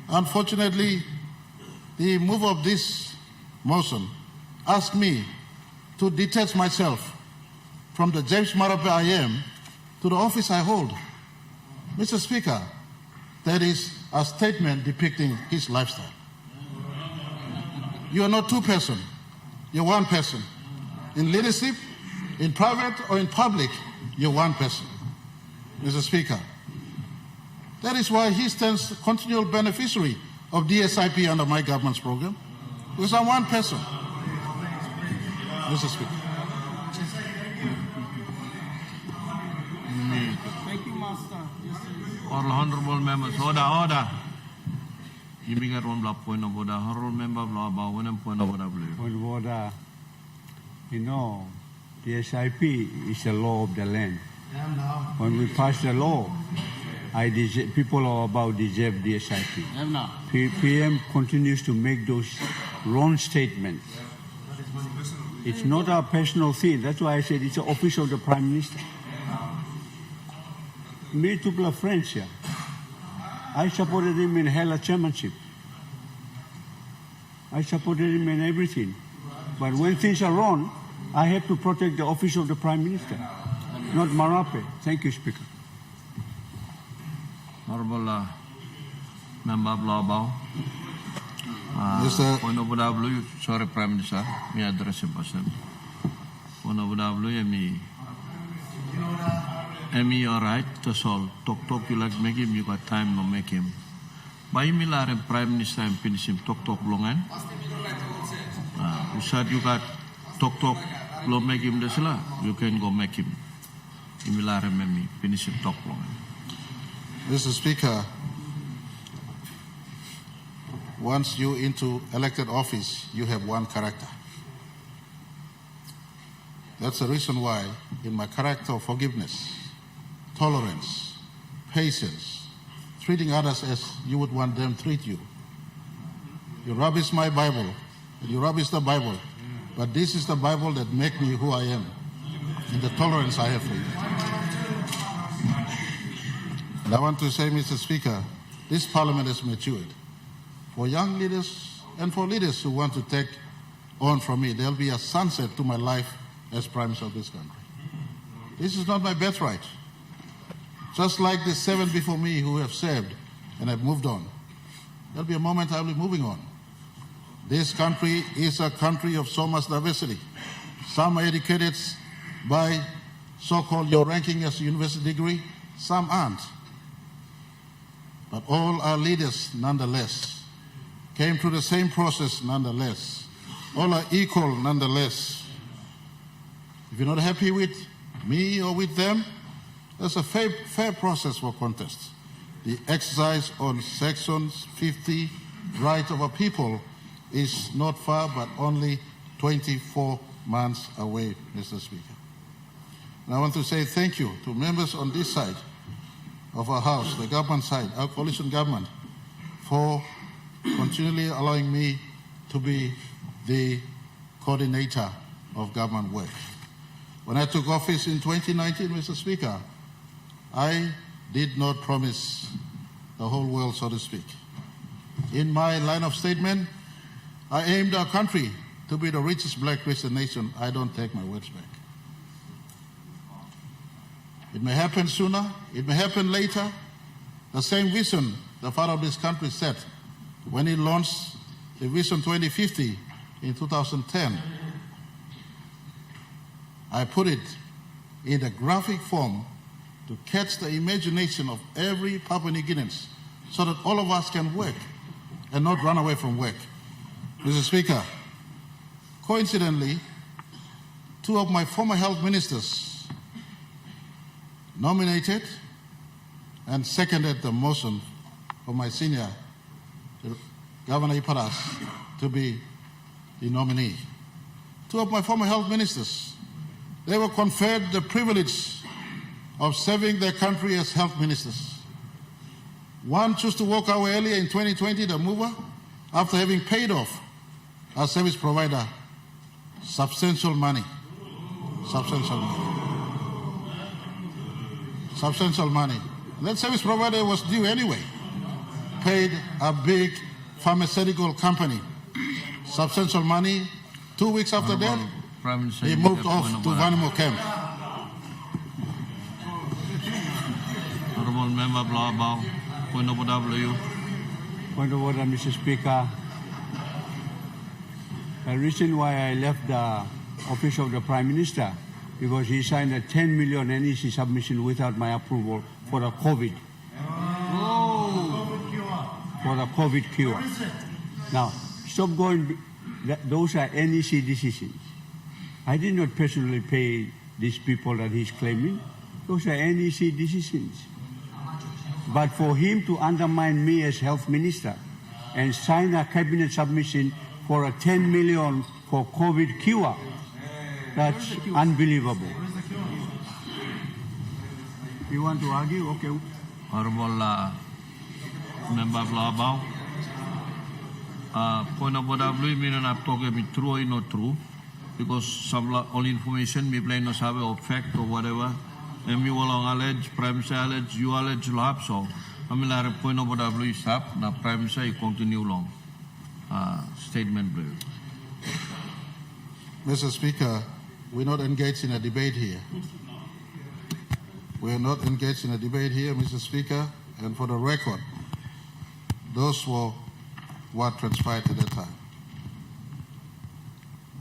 unfortunately, the mover of this motion asked me to detach myself from the James Marape I am to the office I hold. Mr. Speaker, that is a statement depicting his lifestyle. You are not two persons. You're one person. In leadership, in private or in public, you're one person. Mr. Speaker, that is why he stands continual beneficiary of DSIP under my government's program, because I'm one person. Mr. Speaker. Thank you, Master. All honorable members, order. You may get one block point of order. Honorable member, about one point of order, please. Point of order. You know, the SIP is a law of the land. When we pass the law, people are about deserve the SIP. PM continues to make those wrong statements. It's not a personal thing. That's why I said it's the office of the Prime Minister. Me to play friends here. I supported him in Hela chairmanship. I supported him in everything. But when things are wrong, I have to protect the office of the Prime Minister, not Marape. Thank you, Speaker. Honorable Member Blabao. Point of order, sorry, Prime Minister. Me address him person. Point of order, me. Emi, all right, that's all. Talk, you like make him, you got time to make him. By me, Prime Minister, and finish him, talk, longan. You said you got talk, lo make him this la, you can go make him. Imilare me, finish him, talk, longan. Mr. Speaker, once you into elected office, you have one character. That's the reason why, in my character of forgiveness, tolerance, patience, treating others as you would want them to treat you. You rubbish my Bible, you rubbish the Bible, but this is the Bible that makes me who I am, and the tolerance I have for you. And I want to say, Mr. Speaker, this Parliament has matured. For young leaders and for leaders who want to take on from me, there'll be a sunset to my life as Prime Minister of this country. This is not my birthright. Just like the 7 before me who have served and have moved on. There'll be a moment I'll be moving on. This country is a country of so much diversity. Some are educated by so-called your ranking as a university degree, some aren't. But all our leaders, nonetheless, came through the same process, nonetheless. All are equal, nonetheless. If you're not happy with me or with them, there's a fair process for contest. The exercise on Section 50 right of a people is not far, but only 24 months away, Mr. Speaker. And I want to say thank you to members on this side of our House, the government side, our coalition government, for continually allowing me to be the coordinator of government work. When I took office in 2019, Mr. Speaker, I did not promise the whole world, so to speak. In my line of statement, I aimed our country to be the richest black Christian nation. I don't take my words back. It may happen sooner, it may happen later. The same vision the father of this country set when he launched the Vision 2050 in 2010. I put it in a graphic form to catch the imagination of every Papua New Guinean so that all of us can work and not run away from work. Mr. Speaker, coincidentally, two of my former health ministers nominated and seconded the motion of my senior, Governor Iparas, to be the nominee. Two of my former health ministers, they were conferred the privilege of serving their country as health ministers. One chose to walk away earlier in 2020, the mover, after having paid off our service provider substantial money. Substantial money. And that service provider was due anyway. Paid a big pharmaceutical company substantial money. 2 weeks after that, he moved off to Vanimo camp. Honorable Member Blabao, point of order, Point of order, Mr. Speaker. The reason why I left the office of the Prime Minister, because he signed a 10 million NEC submission without my approval for the COVID. For the COVID cure. Now, stop going, those are NEC decisions. I did not personally pay these people that he's claiming. Those are NEC decisions. But for him to undermine me as health minister and sign a cabinet submission for a 10 million for COVID cure, that's unbelievable. You want to argue? Okay. Honorable Member Blabao, point of order, meaning I'm talking true or not true, because some all information me play no sabe or fact or whatever. And we will allege, Prime Minister allege, you allege lab, so I mean, I point of order, stop. Now, Prime Minister, you continue long. Statement, please. Mr. Speaker, we're not engaged in a debate here. We're not engaged in a debate here, Mr. Speaker, and for the record, those were what transpired at that time.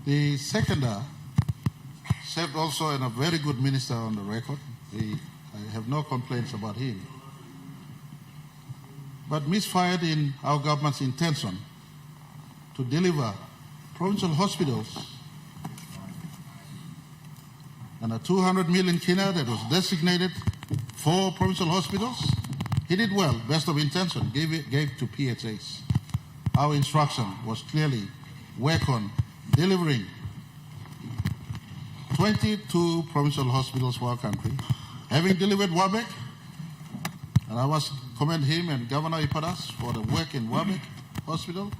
The seconder served also in a very good minister on the record. I have no complaints about him. But misfired in our government's intention to deliver provincial hospitals and a 200 million kina that was designated for provincial hospitals. He did well, best of intention, gave to PHAs. Our instruction was clearly work on delivering 22 provincial hospitals for our country, having delivered Wabek, and I must commend him and Governor Iparas for the work in Wabek Hospital.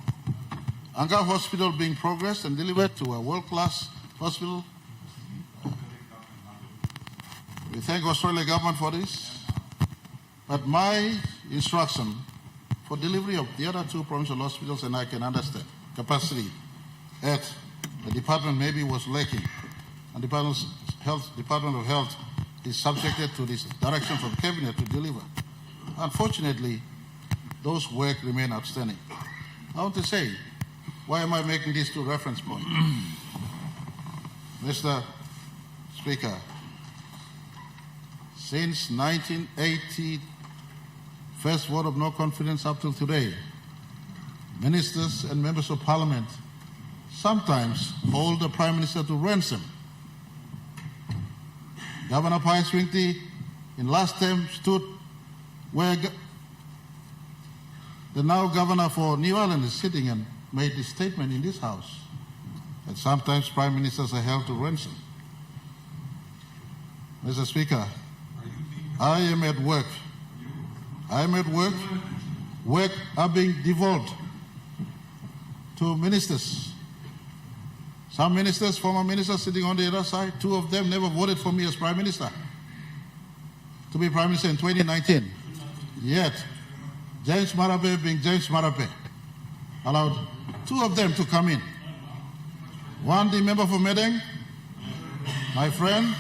Anga Hospital being progressed and delivered to a world-class hospital. We thank Australia government for this. But my instruction for delivery of the other two provincial hospitals, and I can understand capacity at the department maybe was lacking, and Department of Health is subjected to this direction from Cabinet to deliver. Unfortunately, those work remain outstanding. I want to say, why am I making these two reference points? Mr. Speaker, since 1980, first vote of no confidence up till today, ministers and members of parliament sometimes hold the Prime Minister to ransom. Governor Pai Swinty in last term stood where the now governor for New Ireland is sitting and made this statement in this house. And sometimes prime ministers are held to ransom. Mr. Speaker, I am at work. I am at work. Work are being devolved to ministers. Some ministers, former ministers sitting on the other side, 2 of them never voted for me as prime minister, to be prime minister in 2019. Yet, James Marape, being James Marape, allowed 2 of them to come in. One, the member for Medeng, my friend,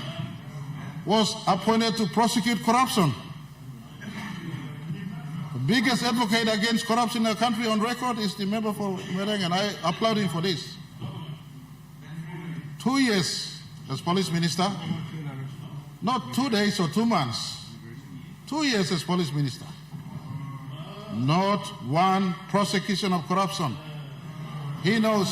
was appointed to prosecute corruption. The biggest advocate against corruption in the country on record is the member for Medeng, and I applaud him for this. 2 years as police minister, not 2 days or 2 months, 2 years as police minister. Not one prosecution of corruption. He knows.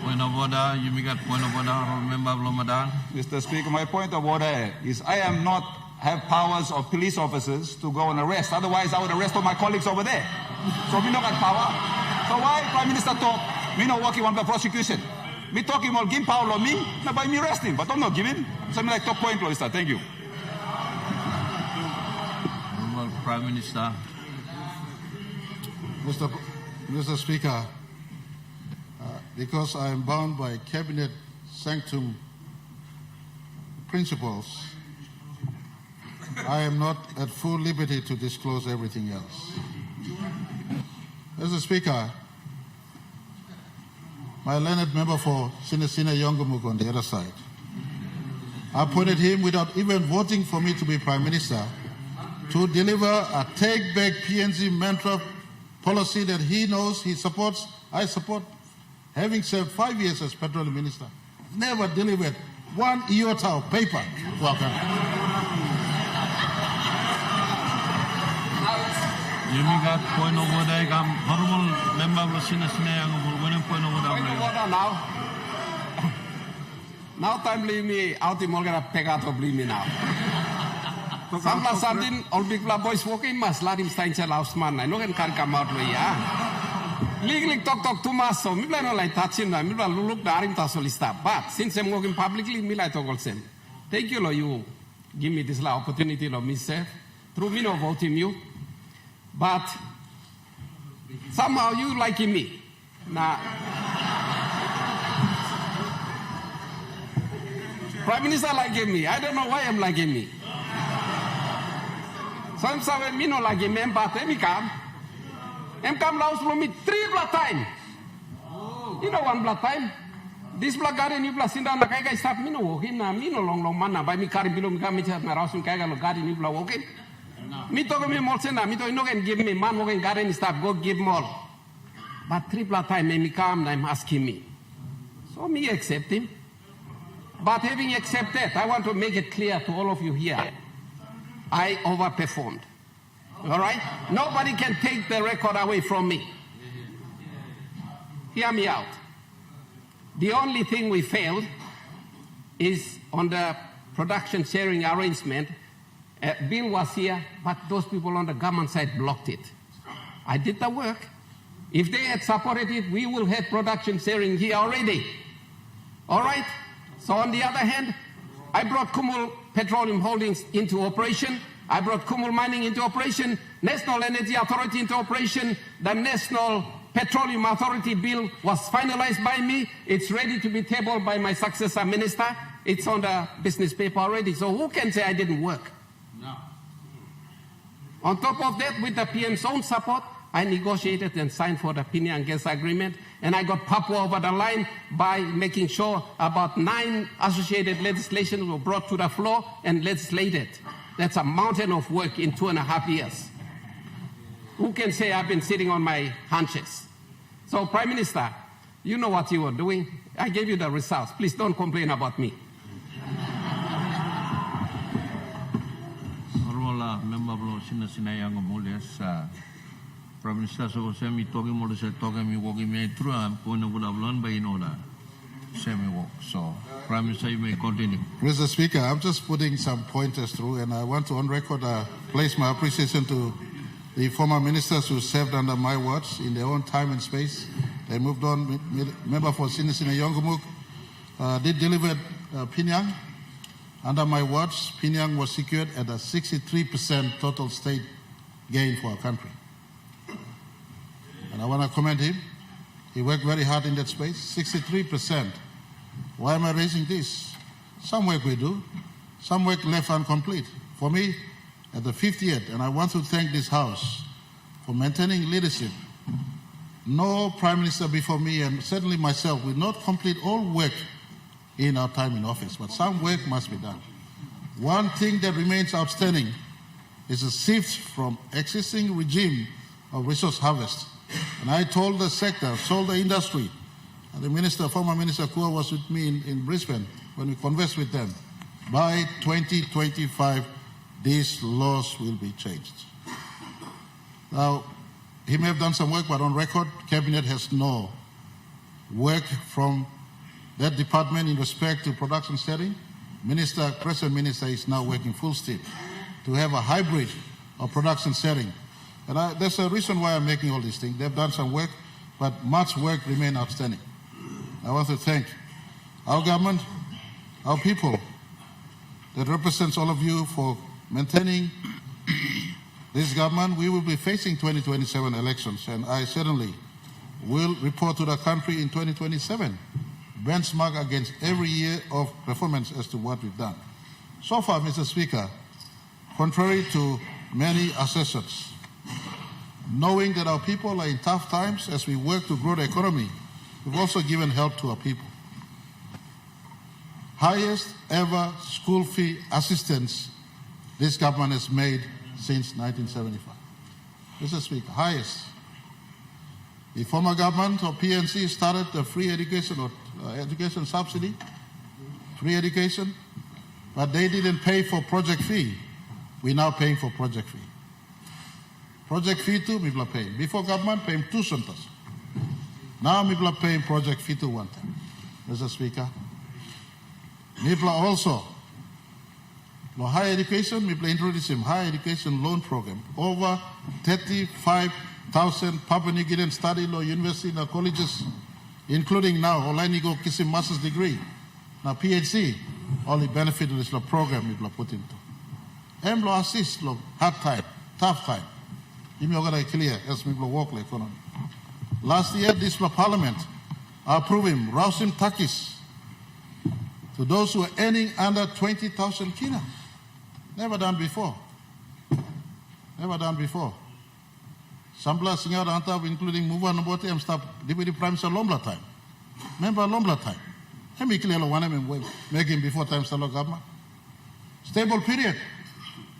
Point of order, you make a point of order, member of Ramadan. Mr. Speaker, my point of order is I am not have powers of police officers to go and arrest. Otherwise, I would arrest all my colleagues over there. So we don't got power. So why Prime Minister talk? Me not working on the prosecution. Me talking about give power on me, not by me arresting, but I'm not giving. So I'm like top point, Mr. Thank you. Prime Minister. Mr. Speaker, because I am bound by cabinet sanctum principles, I am not at full liberty to disclose everything else. Mr. Speaker, my learned member for Sinisina Yongumuk on the other side, I appointed him without even voting for me to be Prime Minister to deliver a take-back PNG mantra policy that he knows he supports, I support, having served 5 years as Petroleum Minister. Never delivered 1 iota of paper to our country. You got point of order, honorable member of Sinisina Yongumuk, point of order. Now time leave me out the morgan peg out of me now. Samla something all big black boys walking must let him stay in Lausman. I know can come out with ya. Legally talk too much, so me no like touching them, me look darim ta solista. But since I'm walking publicly, me like talk all same. Thank you, you give me this opportunity of me say. Through me no voting you. But somehow you liking me. Now Prime Minister liking me. I don't know why I'm liking me. Some say me no like him, but he come. He come laos from me 3 blood time. You know 1 blood time. This blood garden you blood sinda na kaya stop me no walking na me no long man na by me carry below me come me chat na raus kaya lo garden you blood walking. Me talk me more na me to no can give me man walking garden stop go give more. But 3 blood time me come na him asking me. So me accept him. But having accepted, I want to make it clear to all of you here. I overperformed. All right? Nobody can take the record away from me. Hear me out. The only thing we failed is on the production sharing arrangement. Bill was here, but those people on the government side blocked it. I did the work. If they had supported it, we will have production sharing here already. All right? So on the other hand, I brought Kumul Petroleum Holdings into operation. I brought Kumul Mining into operation. National Energy Authority into operation. The National Petroleum Authority bill was finalized by me. It's ready to be tabled by my successor minister. It's on the business paper already. So who can say I didn't work? No. On top of that, with the PM's own support, I negotiated and signed for the Pinya and Gas Agreement, and I got Papua over the line by making sure about 9 associated legislations were brought to the floor and legislated. That's a mountain of work in 2.5 years. Who can say I've been sitting on my haunches? So, Prime Minister, you know what you were doing. I gave you the results. Please don't complain about me. Member of Sinisina Yongumuk, Prime Minister, so semi talking more talking me walking me through and point would have learned by in order. Semi walk. So, Prime Minister, you may continue. Mr. Speaker, I'm just putting some pointers through, and I want to on record place my appreciation to the former ministers who served under my watch in their own time and space. They moved on. Member for Sinisina Yongumuk did deliver Pinyang. Under my watch, Pinyang was secured at a 63% total state gain for our country. And I want to commend him. He worked very hard in that space, 63%. Why am I raising this? Some work we do, some work left incomplete. For me, at the 50th, and I want to thank this House for maintaining leadership. No Prime Minister before me, and certainly myself, will not complete all work in our time in office, but some work must be done. One thing that remains outstanding is a shift from existing regime of resource harvest. And I told the sector, told the industry, and the minister, former Minister Kua was with me in Brisbane when we conversed with them. By 2025, these laws will be changed. Now, he may have done some work, but on record, Cabinet has no work from that department in respect to production setting. Present Minister is now working full steam to have a hybrid of production setting. And there's a reason why I'm making all these things. They've done some work, but much work remains outstanding. I want to thank our government, our people that represents all of you for maintaining this government. We will be facing 2027 elections, and I certainly will report to the country in 2027, benchmark against every year of performance as to what we've done. So far, Mr. Speaker, contrary to many assessors, knowing that our people are in tough times as we work to grow the economy, we've also given help to our people. Highest ever school fee assistance this government has made since 1975. Mr. Speaker, highest. The former government of PNC started the free education or education subsidy, free education, but they didn't pay for project fee. We're now paying for project fee. Project fee too, people are paying. Before government, paying 2 centers. Now people are paying project fee to 1 time. Mr. Speaker, people are also, higher education, people introducing higher education loan program. Over 35,000 Papua New Guinean study law university and colleges, including now Olainigo Kisim master's degree. Now PhD, only benefit of this program people are put into. Law assist, hard time, tough time. You may clear as people work the economy. Last year, this Parliament approving Rausim Takis to those who are earning under 20,000 kina. Never done before. Never done before. Sambla Singar Antab, including Muva Nabote and staff, Deputy Prime Minister Lombla time. Member Lombla time. Let me clear one of making before time Salo government. Stable period.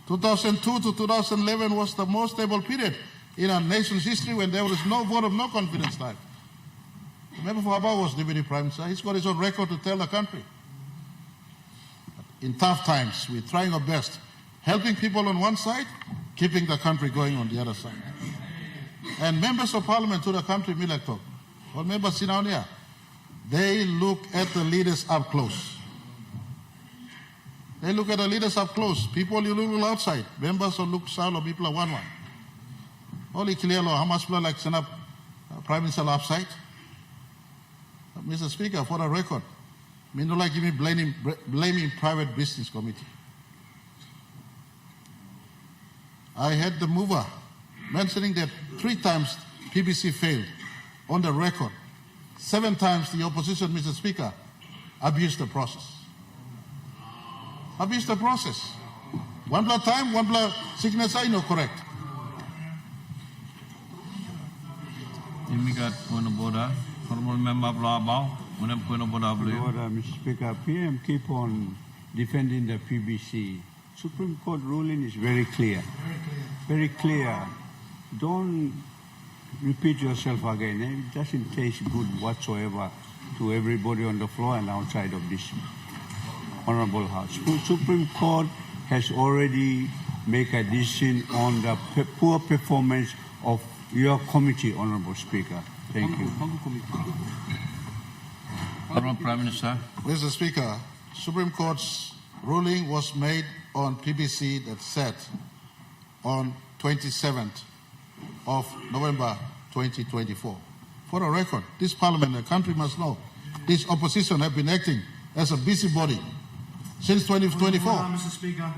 2002 to 2011 was the most stable period in our nation's history when there was no vote of no confidence time. Member for Haba was Deputy Prime Minister. He's got his own record to tell the country. In tough times, we're trying our best, helping people on one side, keeping the country going on the other side. And members of parliament to the country, Milakto, or members sit down here, they look at the leaders up close. They look at the leaders up close. People you look outside. Members of look south, or people are one. Only clear law, how much people like send up Prime Minister upside? Mr. Speaker, for the record, I don't like me blaming private business committee. I had the mover mentioning that 3 times PBC failed on the record. 7 times the opposition, Mr. Speaker, abused the process. Abused the process. 1 blood time, 1 blood signature, no correct. Immigrant point of order. Honorable Member Blabao. Mr. Speaker, PM keep on defending the PBC. Supreme Court ruling is very clear. Very clear. Don't repeat yourself again. It doesn't taste good whatsoever to everybody on the floor and outside of this Honorable House. Supreme Court has already made a decision on the poor performance of your committee, Honorable Speaker. Thank you. Honorable Prime Minister. Mr. Speaker, Supreme Court's ruling was made on PBC that said on 27th of November 2024. For the record, this Parliament and the country must know this opposition have been acting as a busybody since 2024. Mr. Speaker.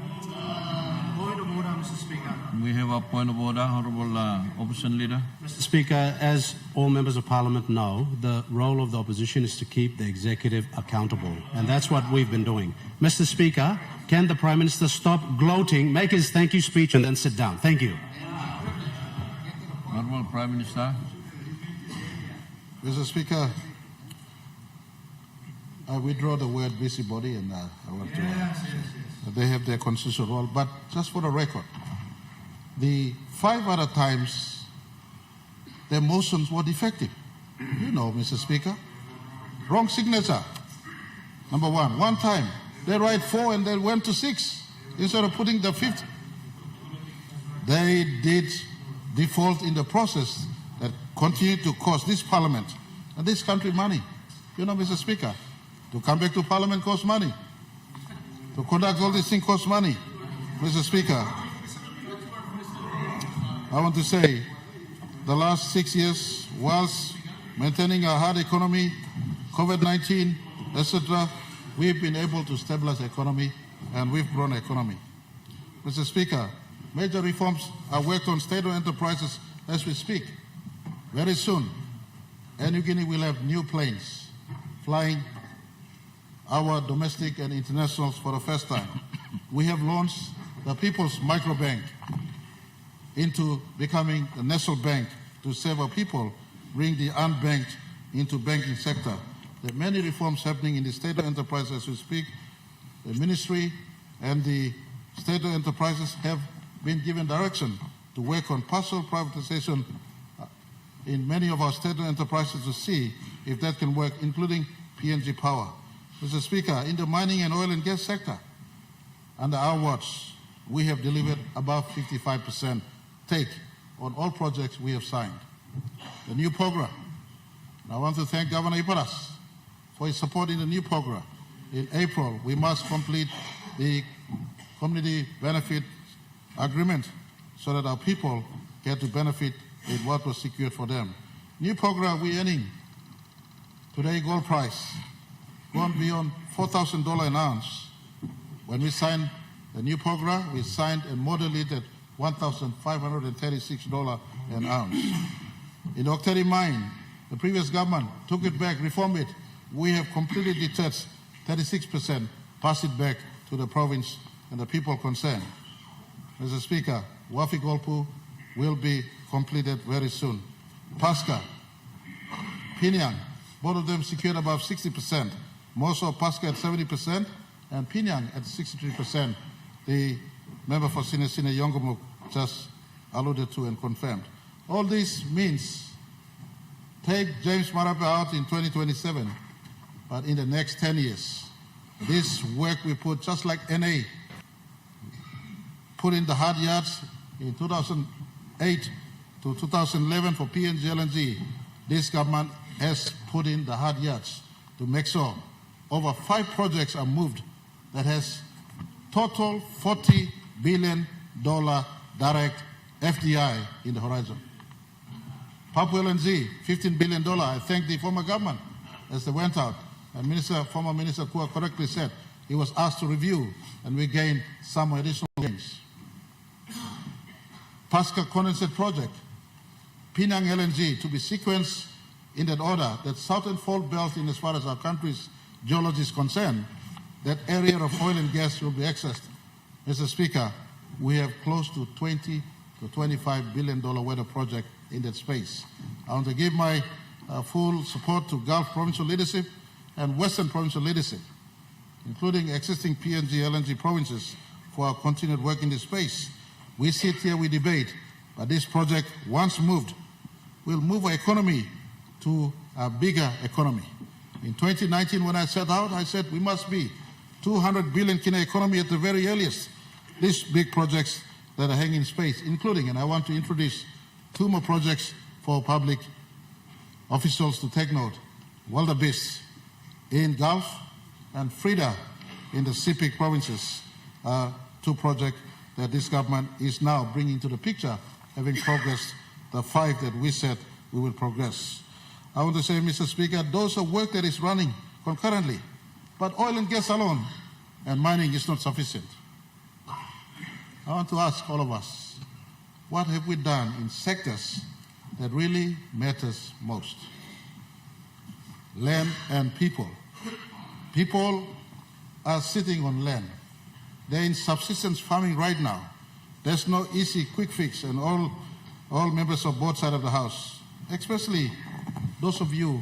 Point of order, Mr. Speaker. We have a point of order, Honourable Opposition Leader. Mr. Speaker, as all members of Parliament know, the role of the opposition is to keep the executive accountable, and that's what we've been doing. Mr. Speaker, can the Prime Minister stop gloating, make his thank you speech, and then sit down? Thank you. Honourable Prime Minister. Mr. Speaker, I withdraw the word busybody, and I want to. They have their constitutional role, but just for the record, the 5 other times their motions were defective. You know, Mr. Speaker, wrong signature. Number one. One time they write 4 and they went to 6 instead of putting the 5th. They did default in the process that continued to cost this Parliament and this country money. You know, Mr. Speaker, to come back to Parliament costs money. To conduct all these things costs money. Mr. Speaker, I want to say the last 6 years, whilst maintaining a hard economy, COVID-19, etc., we've been able to stabilize the economy and we've grown the economy. Mr. Speaker, major reforms are worked on state-owned enterprises as we speak. Very soon, Air New Guinea will have new planes flying our domestic and internationals for the first time. We have launched the People's Microbank into becoming a national bank to serve our people, bring the unbanked into banking sector. There are many reforms happening in the state-owned enterprises as we speak. The ministry and the state-owned enterprises have been given direction to work on partial privatization in many of our state-owned enterprises to see if that can work, including PNG Power. Mr. Speaker, in the mining and oil and gas sector, under our watch, we have delivered above 55% take on all projects we have signed. The new program, and I want to thank Governor Iparas for his support in the new program. In April, we must complete the community benefit agreement so that our people get to benefit in what was secured for them. New program, we're earning today gold price gone beyond $4,000 an ounce. When we signed the new program, we signed and modeled it at $1,536 an ounce. In the Octari mine, the previous government took it back, reformed it. We have completely detached 36%, passed it back to the province and the people concerned. Mr. Speaker, Wafi Golpu will be completed very soon. Pasca, Pinyang, both of them secured above 60%. Moso Pasca at 70% and Pinyang at 63%. The member for Sine Yongomuk just alluded to and confirmed. All this means take James Marape out in 2027, but in the next 10 years, this work we put, just like NA, put in the hard yards in 2008 to 2011 for PNG LNG, this government has put in the hard yards to make sure over 5 projects are moved that has total $40 billion direct FDI in the horizon. Papua LNG, $15 billion. I thank the former government as they went out. And former Minister Kua correctly said he was asked to review, and we gained some additional gains. Pasca Condensate Project, Penang LNG, to be sequenced in that order, that southern fault belt, in as far as our country's geology is concerned, that area of oil and gas will be accessed. Mr. Speaker, we have close to $20 to $25 billion worth of project in that space. I want to give my full support to Gulf provincial leadership and Western provincial leadership, including existing PNG LNG provinces, for our continued work in this space. We sit here, we debate, but this project, once moved, will move our economy to a bigger economy. In 2019, when I set out, I said we must be 200 billion Kina economy at the very earliest. These big projects that are hanging in space, including, and I want to introduce 2 more projects for public officials to take note. Wildebeest in Gulf and Frida in the CPIC provinces, 2 projects that this government is now bringing to the picture, having progressed the 5 that we said we will progress. I want to say, Mr. Speaker, those are work that is running concurrently, but oil and gas alone and mining is not sufficient. I want to ask all of us, what have we done in sectors that really matters most? Land and people. People are sitting on land. They're in subsistence farming right now. There's no easy quick fix, and all members of both sides of the House, especially those of you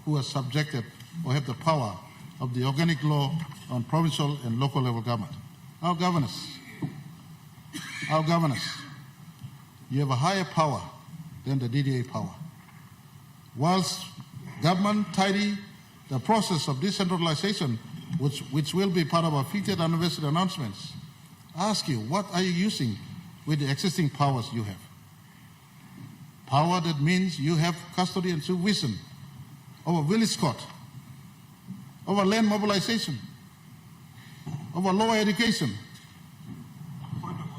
who are subjected or have the power of the organic law on provincial and local level government. Our governors, you have a higher power than the DDA power. Whilst government tidy the process of decentralization, which will be part of our 50th anniversary announcements, I ask you, what are you using with the existing powers you have? Power that means you have custody and supervision over village court, over land mobilization, over lower education.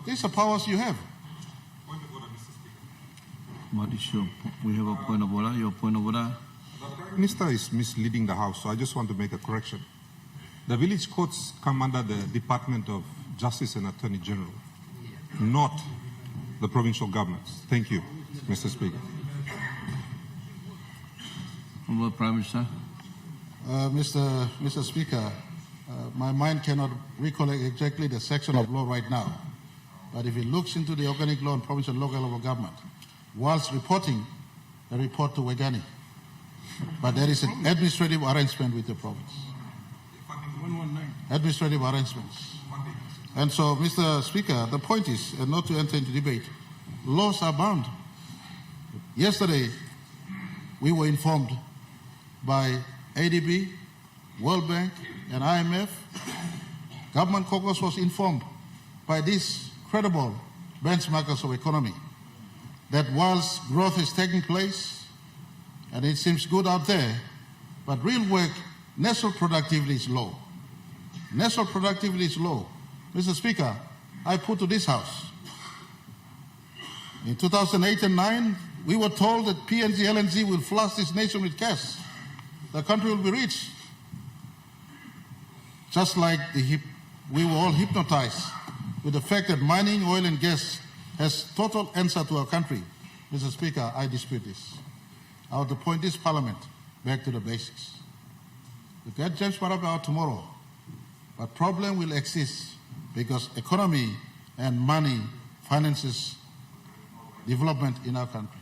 These are powers you have. What is your, we have a point of order, your point of order? The Prime Minister is misleading the House, so I just want to make a correction. The village courts come under the Department of Justice and Attorney General, not the provincial governments. Thank you, Mr. Speaker. Honourable Prime Minister. Mr. Speaker, my mind cannot recollect exactly the section of law right now, but if it looks into the organic law and provincial and local level government, whilst reporting, a report to Wegani. But there is an administrative arrangement with the province. Administrative arrangements. And so, Mr. Speaker, the point is, and not to enter into debate, laws are bound. Yesterday, we were informed by ADB, World Bank, and IMF. Government caucus was informed by these credible benchmarkers of economy that whilst growth is taking place, and it seems good out there, but real work, national productivity is low. National productivity is low. Mr. Speaker, I put to this House, in 2008 and 9, we were told that PNG LNG will flush this nation with cash. The country will be rich. Just like we were all hypnotized with the fact that mining, oil and gas has total answer to our country. Mr. Speaker, I dispute this. I want to point this Parliament back to the basics. We get James Marape out tomorrow, but problem will exist because economy and money finances development in our country.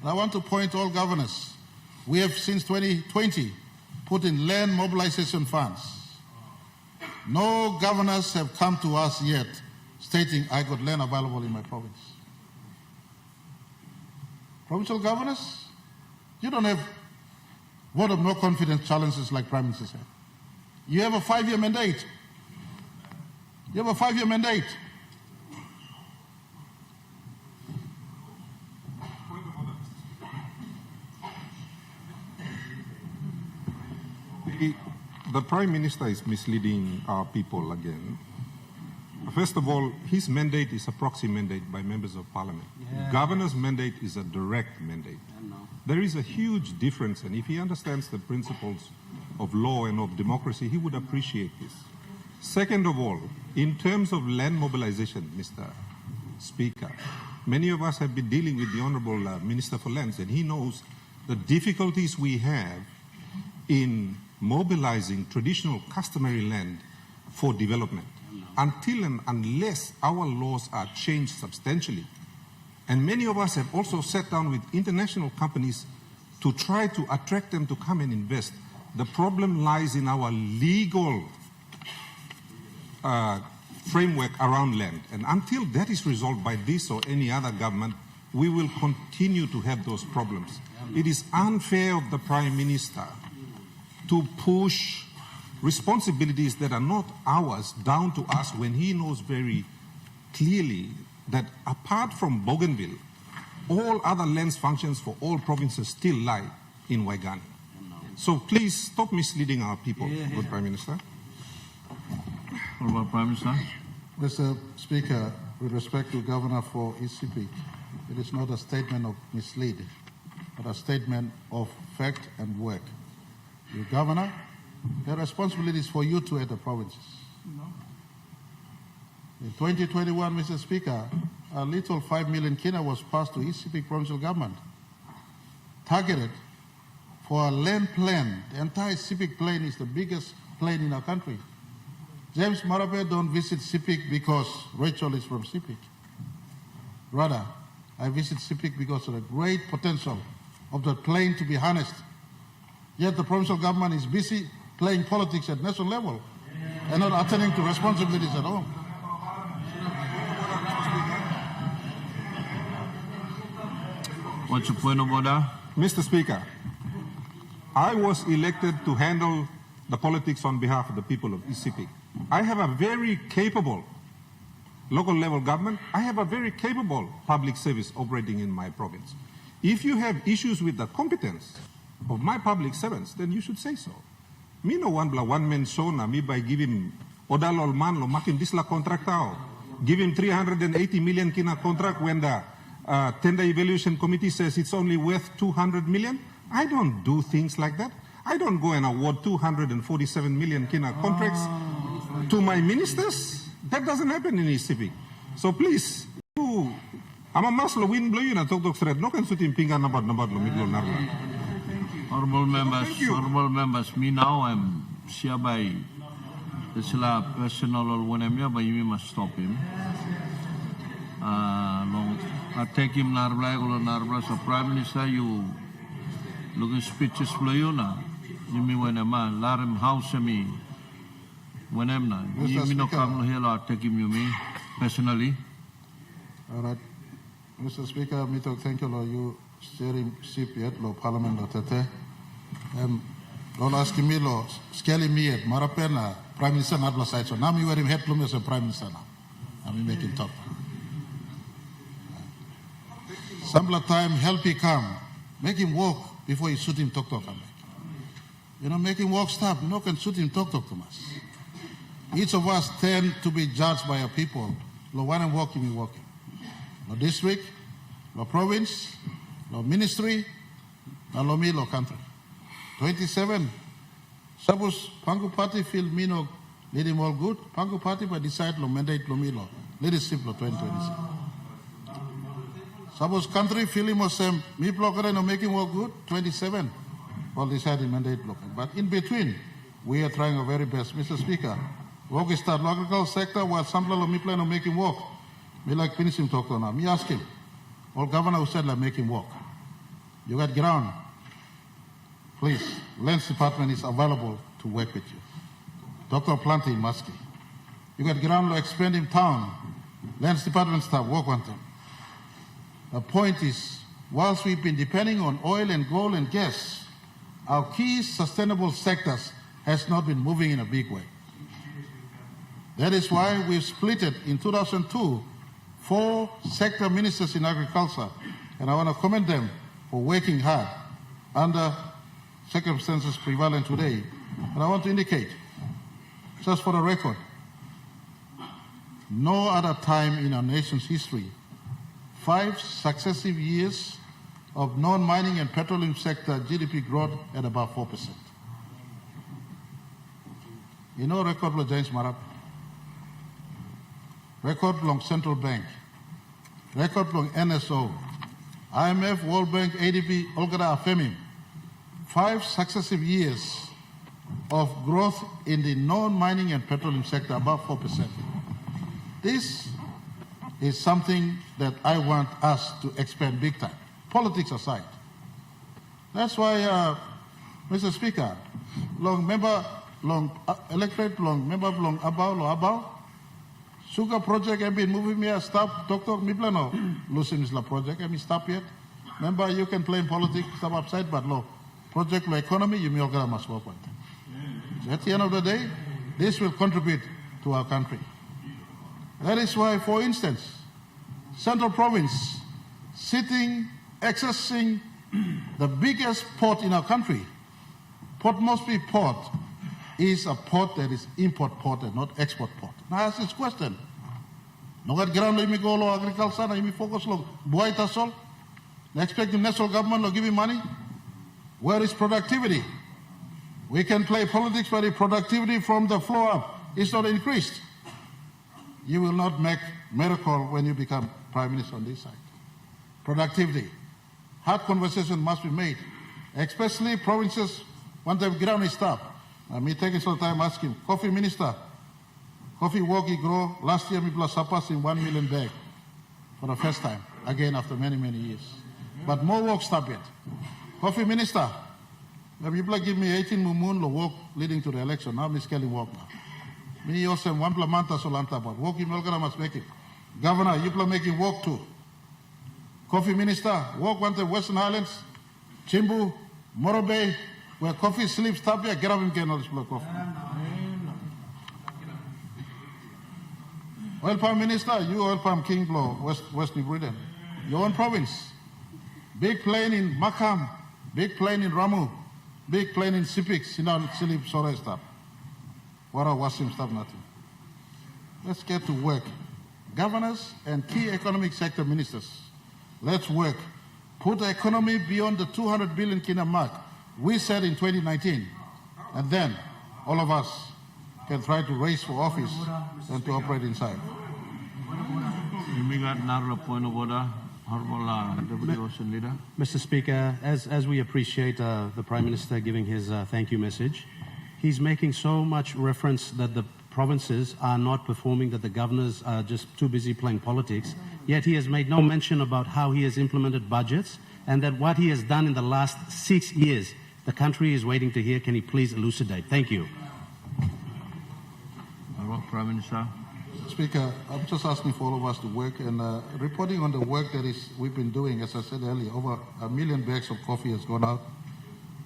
And I want to point to all governors. We have since 2020 put in land mobilization funds. No governors have come to us yet stating, I got land available in my province. Provincial governors, you don't have vote of no confidence challenges like Prime Minister said. You have a 5-year mandate. You have a 5-year mandate. The Prime Minister is misleading our people again. First of all, his mandate is a proxy mandate by members of Parliament. Yeah. Governor's mandate is a direct mandate. There is a huge difference, and if he understands the principles of law and of democracy, he would appreciate this. Second of all, in terms of land mobilization, Mr. Speaker, many of us have been dealing with the Honourable Minister for Lands, and he knows the difficulties we have in mobilizing traditional customary land for development. Until and unless our laws are changed substantially, and many of us have also sat down with international companies to try to attract them to come and invest. The problem lies in our legal framework around land. And until that is resolved by this or any other government, we will continue to have those problems. It is unfair of the Prime Minister to push responsibilities that are not ours down to us when he knows very clearly that apart from Bougainville, all other lands functions for all provinces still lie in Waigani. So please stop misleading our people, good Prime Minister. Honourable Prime Minister. Mr. Speaker, with respect to Governor for ECP, It is not a statement of misleading, but a statement of fact and work. You governor, the responsibility is for you two at the provinces. In 2021, Mr. Speaker, a little 5 million kina was passed to East Sepik provincial government, targeted for a land plan. The entire Sepik plain is the biggest plain in our country. James Marape don't visit Sepik because Rachel is from Sepik. Rather, I visit Sepik because of the great potential of the plain to be harnessed. Yet the provincial government is busy playing politics at national level and not attending to responsibilities at home. What's your point of order? Mr. Speaker, I was elected to handle the politics on behalf of the people of East Sepik. I have a very capable local level government. I have a very capable public service operating in my province. If you have issues with the competence of my public servants, then you should say so. Me no one man show na me by give him odal ol man lo makin disla contract tao. Give him 380 million kina contract when the tender evaluation committee says it's only worth 200 million. I don't do things like that. I don't go and award 247 million kina contracts to my ministers. That doesn't happen in East Sepik. So please, you, ama mas lo win blow you na tok thread. No can suit him pinga nabat lo midlo narla. Honorable members, me now I'm by the sila personal or whenever, but you must stop him. I take him Narbla, so Prime Minister, you look at speeches for you now. You mean when a man, let him house me. When I'm not, you know, come here, I'll take him, you mean, personally. All right. Mr. Speaker, me to thank you, Lord, you steering CPF, Lord Parliament, Lord Tete. Lord asking me, Lord, scaling me at Marapena, Prime Minister, not side. So now me wearing head plume as a Prime Minister now. I'm making top. Some time, help he come. Make him walk before you shoot him, talk. You know, make him walk, stop. You know, can shoot him, talk to us. Each of us tend to be judged by our people. Lo one and walking, we walking. Lo district, lo province, lo ministry, lo me, lo country. 27. Suppose Pangu party feel me no lead him all good. Pangu party but decide lo mandate lo me lo. Leadership lo 2027. Suppose country feel him was me blocker no make him all good. 27. All decide mandate lo. But in between, we are trying our very best. Mr. Speaker, work start local sector while some lo me plan on making work. Me like finish him talk on now. Me ask him. All governor who said like make him work. You got ground. Please, Lands Department is available to work with you. Dr. Planty Maski. You got ground to expand in town. Lands Department staff work on them. The point is, whilst we've been depending on oil and gold and gas, our key sustainable sectors has not been moving in a big way. That is why we've split it in 2002, 4 sector ministers in agriculture, and I want to commend them for working hard under circumstances prevalent today. And I want to indicate, just for the record, no other time in our nation's history, 5 successive years of non-mining and petroleum sector GDP growth at about 4%. You know record lo James Marap, record long Central Bank, record long NSO, IMF, World Bank, ADB, Olgada Afemim. 5 successive years of growth in the non-mining and petroleum sector, above 4%. This is something that I want us to expand big time, politics aside. That's why, Mr. Speaker, long member, long electorate, long member, long abao, sugar project have been moving me, stop, Dr. Miplano, losing this project, have been stop yet. Remember, you can play in politics, stop upside, but low. Project law economy, you may all must work with. So at the end of the day, this will contribute to our country. That is why, for instance, Central Province, sitting, accessing the biggest port in our country, Port Moresby Port, is a port that is import port and not export port. Now I ask this question. Nongat ground lo imi go lo agriculture na imi focus lo buhay tasol. Na expect the national government to give you money. Where is productivity? We can play politics, but if productivity from the floor up is not increased, you will not make miracle when you become prime minister on this side. Productivity. Hard conversation must be made, especially provinces want to have ground staff. Me taking some time asking, coffee minister, coffee work grow, last year we plus surpassing 1 million bag for the first time, again after many, many years. But more work stop yet. Coffee minister, the people give me 18 mumun work leading to the election. Now I'm scaling work now. Me also one plamanta solanta, but work in Melgara must make it. Governor, you are making work too. Coffee minister, work on the Western Highlands, Chimbu, Morobe, where coffee sleeps, Tapia, get up and get another coffee. Oil palm minister, you oil palm king blow, West New Britain. Your own province. Big plane in Makam, big plane in Ramu, big plane in Sipik, Sinan, Silip, Sora stuff. What are Wasim stuff, nothing. Let's get to work. Governors and key economic sector ministers, let's work. Put the economy beyond the 200 billion kina mark we said in 2019. And then all of us can try to race for office and to operate inside. We got another point of order. Mr. Speaker, as we appreciate the Prime Minister giving his thank you message, he's making so much reference that the provinces are not performing, that the governors are just too busy playing politics, yet he has made no mention about how he has implemented budgets and that what he has done in the last 6 years, the country is waiting to hear. Can he please elucidate? Thank you. Prime Minister. Speaker, I'm just asking for all of us to work and reporting on the work that we've been doing. As I said earlier, over 1 million bags of coffee has gone out.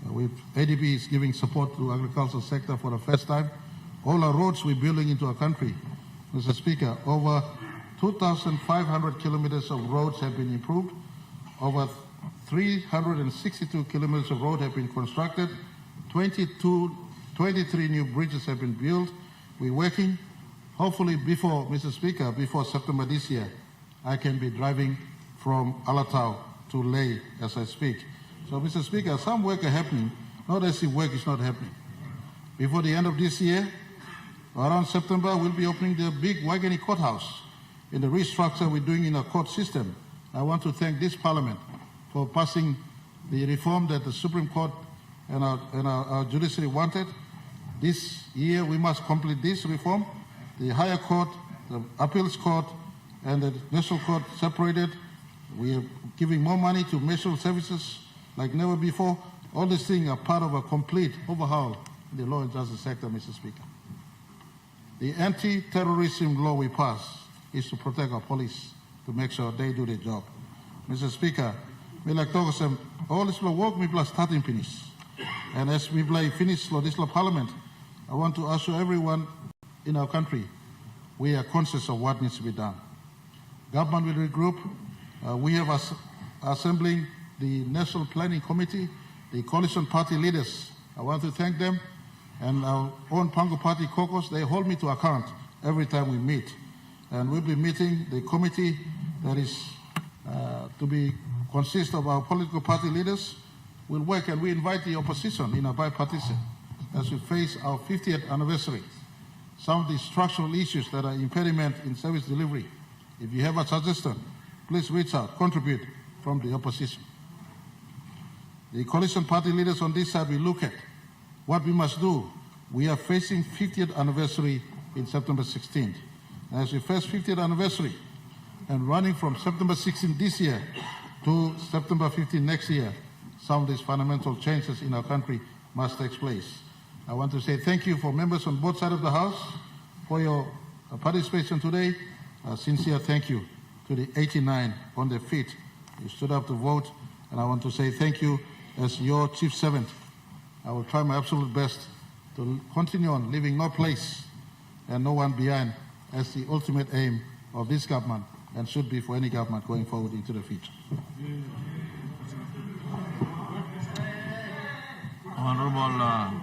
ADB is giving support to the agricultural sector for the first time. All our roads we're building into our country. Mr. Speaker, over 2,500 kilometers of roads have been improved. Over 362 kilometers of road have been constructed. 23 new bridges have been built. We're working. Hopefully before, Mr. Speaker, before September this year, I can be driving from Alatau to Leh as I speak. So, Mr. Speaker, some work are happening, not as if work is not happening. Before the end of this year, around September, we'll be opening the big Waigani courthouse in the restructure we're doing in our court system. I want to thank this Parliament for passing the reform that the Supreme Court and our judiciary wanted. This year, we must complete this reform. The higher court, the appeals court, and the national court separated. We are giving more money to national services like never before. All these things are part of a complete overhaul in the law and justice sector, Mr. Speaker. The anti-terrorism law we passed is to protect our police, to make sure they do their job. Mr. Speaker, we like to all this law work we plus starting finish. And as we finish this law parliament, I want to assure everyone in our country, we are conscious of what needs to be done. Government will regroup. We have assembling the National Planning Committee, the coalition party leaders. I want to thank them. And our own Pango Party caucus, they hold me to account every time we meet. And we'll be meeting the committee that is to consist of our political party leaders. We'll work and we invite the opposition in a bipartisan as we face our 50th anniversary. Some of the structural issues that are impediment in service delivery. If you have a suggestion, please reach out, contribute from the opposition. The coalition party leaders on this side will look at what we must do. We are facing 50th anniversary in September 16th. As we face 50th anniversary and running from September 16th this year to September 15th next year, some of these fundamental changes in our country must take place. I want to say thank you for members on both sides of the House for your participation today. A sincere thank you to the 89 on their feet who stood up to vote. And I want to say thank you as your chief servant. I will try my absolute best to continue on leaving no place and no one behind as the ultimate aim of this government and should be for any government going forward into the future. Honorable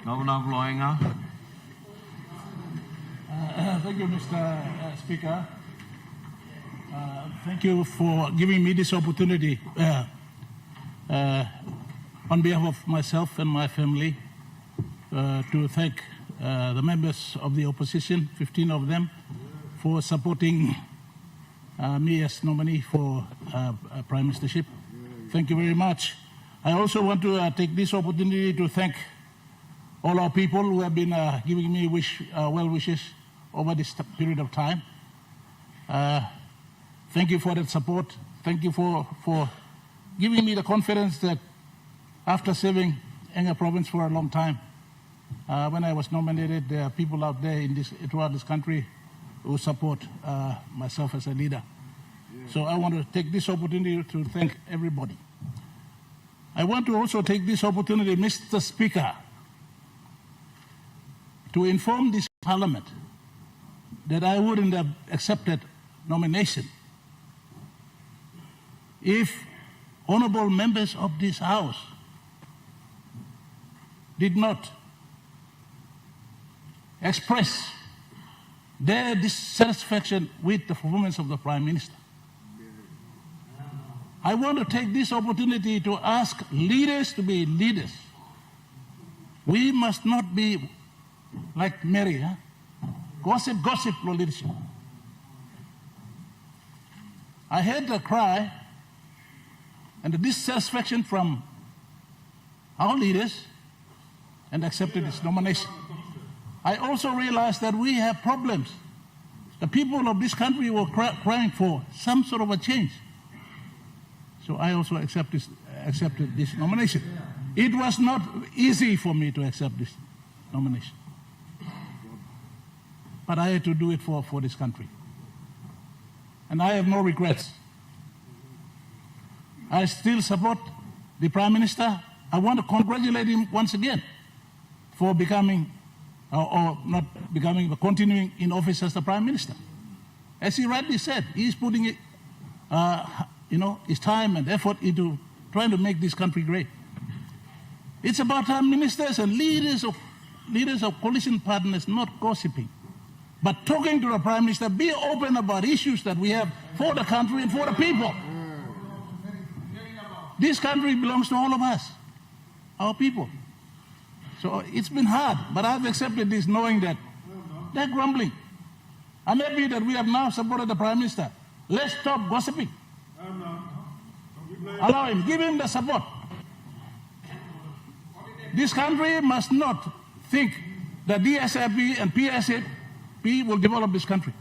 Governor Gloinga. Thank you, Mr. Speaker. Thank you for giving me this opportunity on behalf of myself and my family to thank the members of the opposition, 15 of them, for supporting me as nominee for Prime Ministership. Thank you very much. I also want to take this opportunity to thank all our people who have been giving me well wishes over this period of time. Thank you for that support. Thank you for giving me the confidence that after serving Enga province for a long time, when I was nominated, there are people out there throughout this country who support myself as a leader. So I want to take this opportunity to thank everybody. I want to also take this opportunity, Mr. Speaker, to inform this Parliament that I wouldn't have accepted nomination if honourable members of this House did not express their dissatisfaction with the performance of the Prime Minister. I want to take this opportunity to ask leaders to be leaders. We must not be like Mary, gossip for leadership. I heard the cry and the dissatisfaction from our leaders and accepted this nomination. I also realized that we have problems. The people of this country were crying for some sort of a change. So I also accepted this nomination. It was not easy for me to accept this nomination. But I had to do it for this country. And I have no regrets. I still support the Prime Minister. I want to congratulate him once again for becoming, or not becoming, but continuing in office as the Prime Minister. As he rightly said, he's putting it, his time and effort into trying to make this country great. It's about our ministers and leaders of coalition partners not gossiping, but talking to the Prime Minister, be open about issues that we have for the country and for the people. This country belongs to all of us, our people. So it's been hard, but I've accepted this knowing that they're grumbling. I'm happy that we have now supported the Prime Minister. Let's stop gossiping. Allow him, give him the support. This country must not think that DSIP and PSAP will develop this country.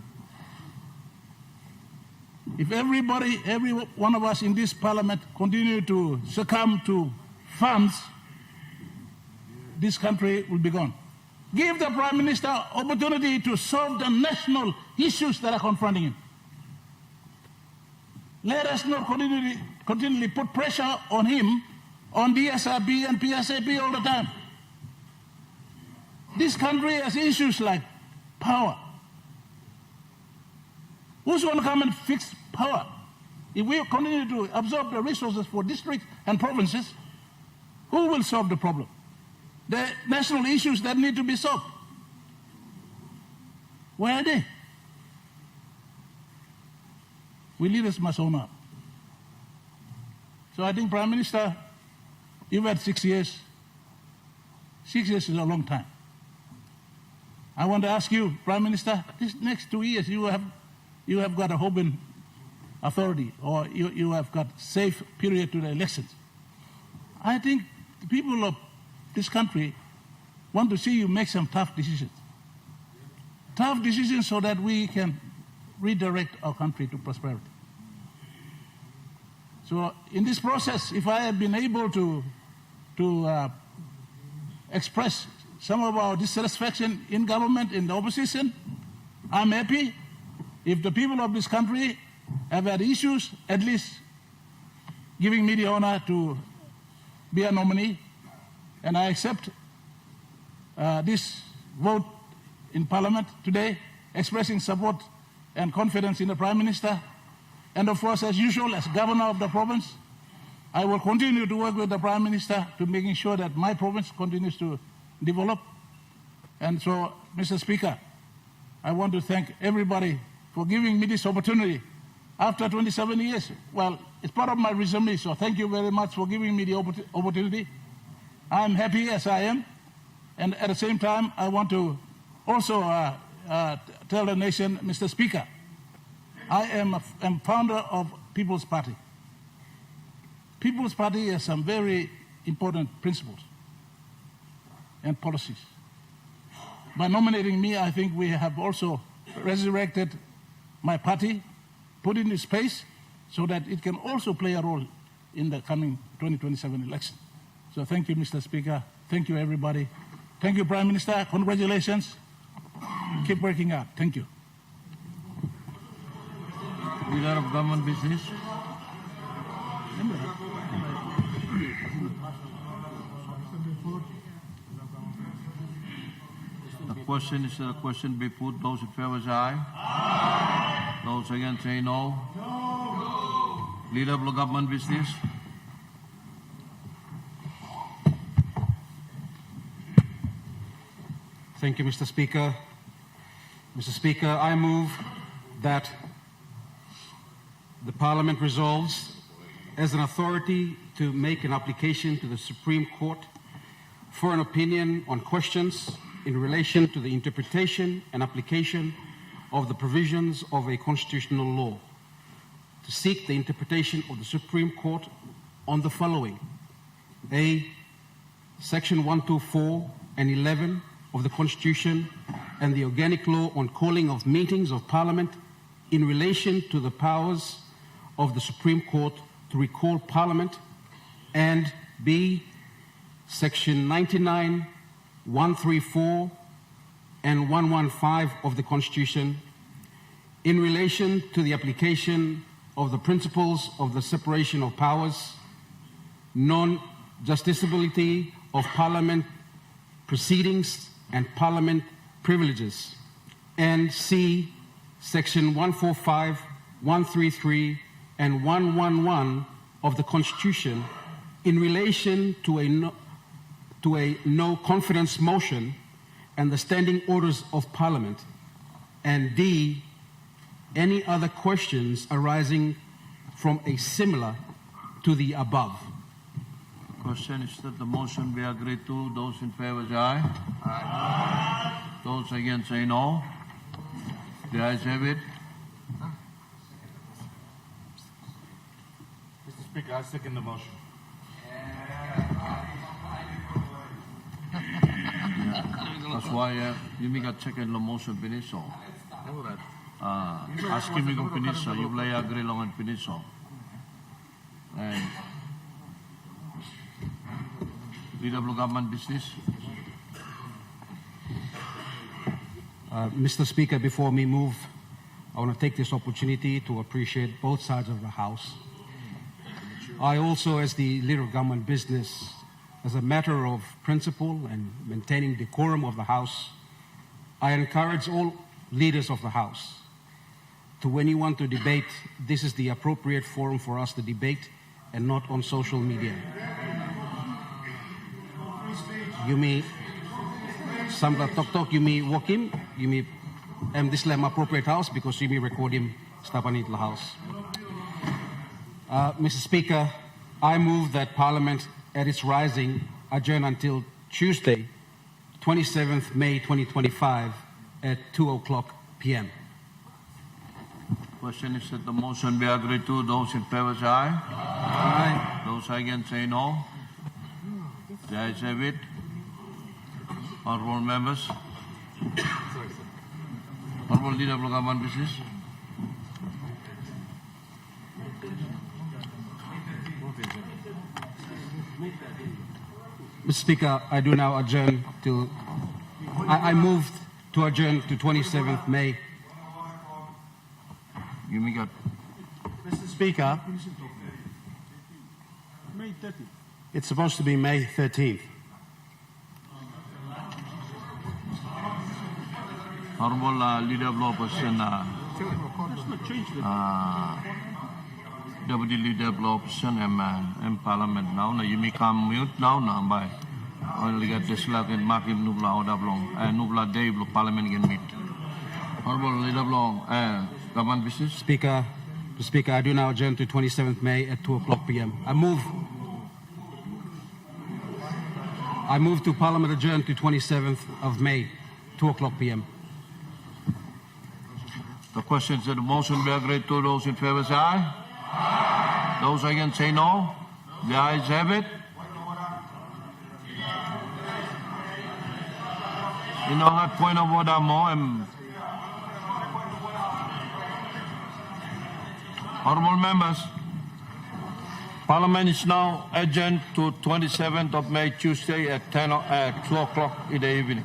If every one of us in this Parliament continue to succumb to funds, this country will be gone. Give the Prime Minister opportunity to solve the national issues that are confronting him. Let us not continually put pressure on him, on DSIP and PSAP all the time. This country has issues like power. Who's going to come and fix power? If we continue to absorb the resources for districts and provinces, who will solve the problem? The national issues that need to be solved. Where are they? We leaders must own up. So I think, Prime Minister, you've had 6 years. 6 years is a long time. I want to ask you, Prime Minister, these next 2 years you have got a Hoban authority, or you have got safe period to the elections. I think the people of this country want to see you make some tough decisions. Tough decisions so that we can redirect our country to prosperity. So in this process, if I have been able to express some of our dissatisfaction in government, in the opposition, I'm happy. If the people of this country have had issues, at least giving me the honor to be a nominee, and I accept this vote in Parliament today, expressing support and confidence in the Prime Minister. And of course, as usual, as Governor of the province, I will continue to work with the Prime Minister to making sure that my province continues to develop. And so, Mr. Speaker, I want to thank everybody for giving me this opportunity after 27 years. Well, it's part of my resume, so thank you very much for giving me the opportunity. I'm happy as I am, and at the same time, I want to also tell the nation, Mr. Speaker, I am founder of People's Party. People's Party has some very important principles and policies. By nominating me, I think we have also resurrected my party, put it in space so that it can also play a role in the coming 2027 election. So thank you, Mr. Speaker. Thank you, everybody. Thank you, Prime Minister. Congratulations. Keep working hard. Thank you. Leader of Government Business. The question is the question be put. Those in favor say aye. Those against say no. Leader of the Government Business. Thank you, Mr. Speaker. Mr. Speaker, I move that the Parliament resolves as an authority to make an application to the Supreme Court for an opinion on questions in relation to the interpretation and application of the provisions of a constitutional law, to seek the interpretation of the Supreme Court on the following: A, Section 124 and 11 of the Constitution and the organic law on calling of meetings of Parliament in relation to the powers of the Supreme Court to recall Parliament, and B, Section 99, 134 and 115 of the Constitution in relation to the application of the principles of the separation of powers, non-justiciability of Parliament proceedings and Parliament privileges, and C, Section 145, 133 and 111 of the Constitution in relation to a no confidence motion and the standing orders of Parliament, and D, any other questions arising from a similar to the above. Question is that the motion be agreed to. Those in favor say aye. Aye. Those against say no. The ayes have it. Mr. Speaker, I second the motion. That's why you make a check in the motion finish. Asking me to finish, you play agree long and finish. And Leader of Government Business. Mr. Speaker, before we move, I want to take this opportunity to appreciate both sides of the House. I also, as the Leader of Government Business, as a matter of principle and maintaining decorum of the House, I encourage all leaders of the House to, when you want to debate, this is the appropriate forum for us to debate and not on social media. You may sambil tok-tok, you may walk him, you may this is my appropriate house because you may record him stepping into the house. Mr. Speaker, I move that Parliament at its rising adjourn until Tuesday, 27th May 2025 at 2:00 p.m. Question is that the motion be agreed to. Those in favor say aye. Aye. Those against say no. The ayes have it. Honourable members. Honourable Leader of Government Business. Mr. Speaker, I do now adjourn to. I moved to adjourn to 27th May. You may get. Mr. Speaker, May 30th. it's supposed to be May 13th. Honourable Leader of Opposition, Deputy Leader of Opposition and Parliament now. You may come mute now by only get this like and mark him nubla or dablong and nubla day Parliament can meet. Honorable Leader Long, government business. Speaker, I do now adjourn to 27th May at 2 o'clock p.m. I move to Parliament adjourn to 27th of May, 2 o'clock p.m. The questions that the motion be agreed to. Those in favor say aye. Aye. Those against say no. The ayes have it. You know, at point of order more. Honorable members, Parliament is now adjourned to 27th of May, Tuesday at 2 o'clock in the evening.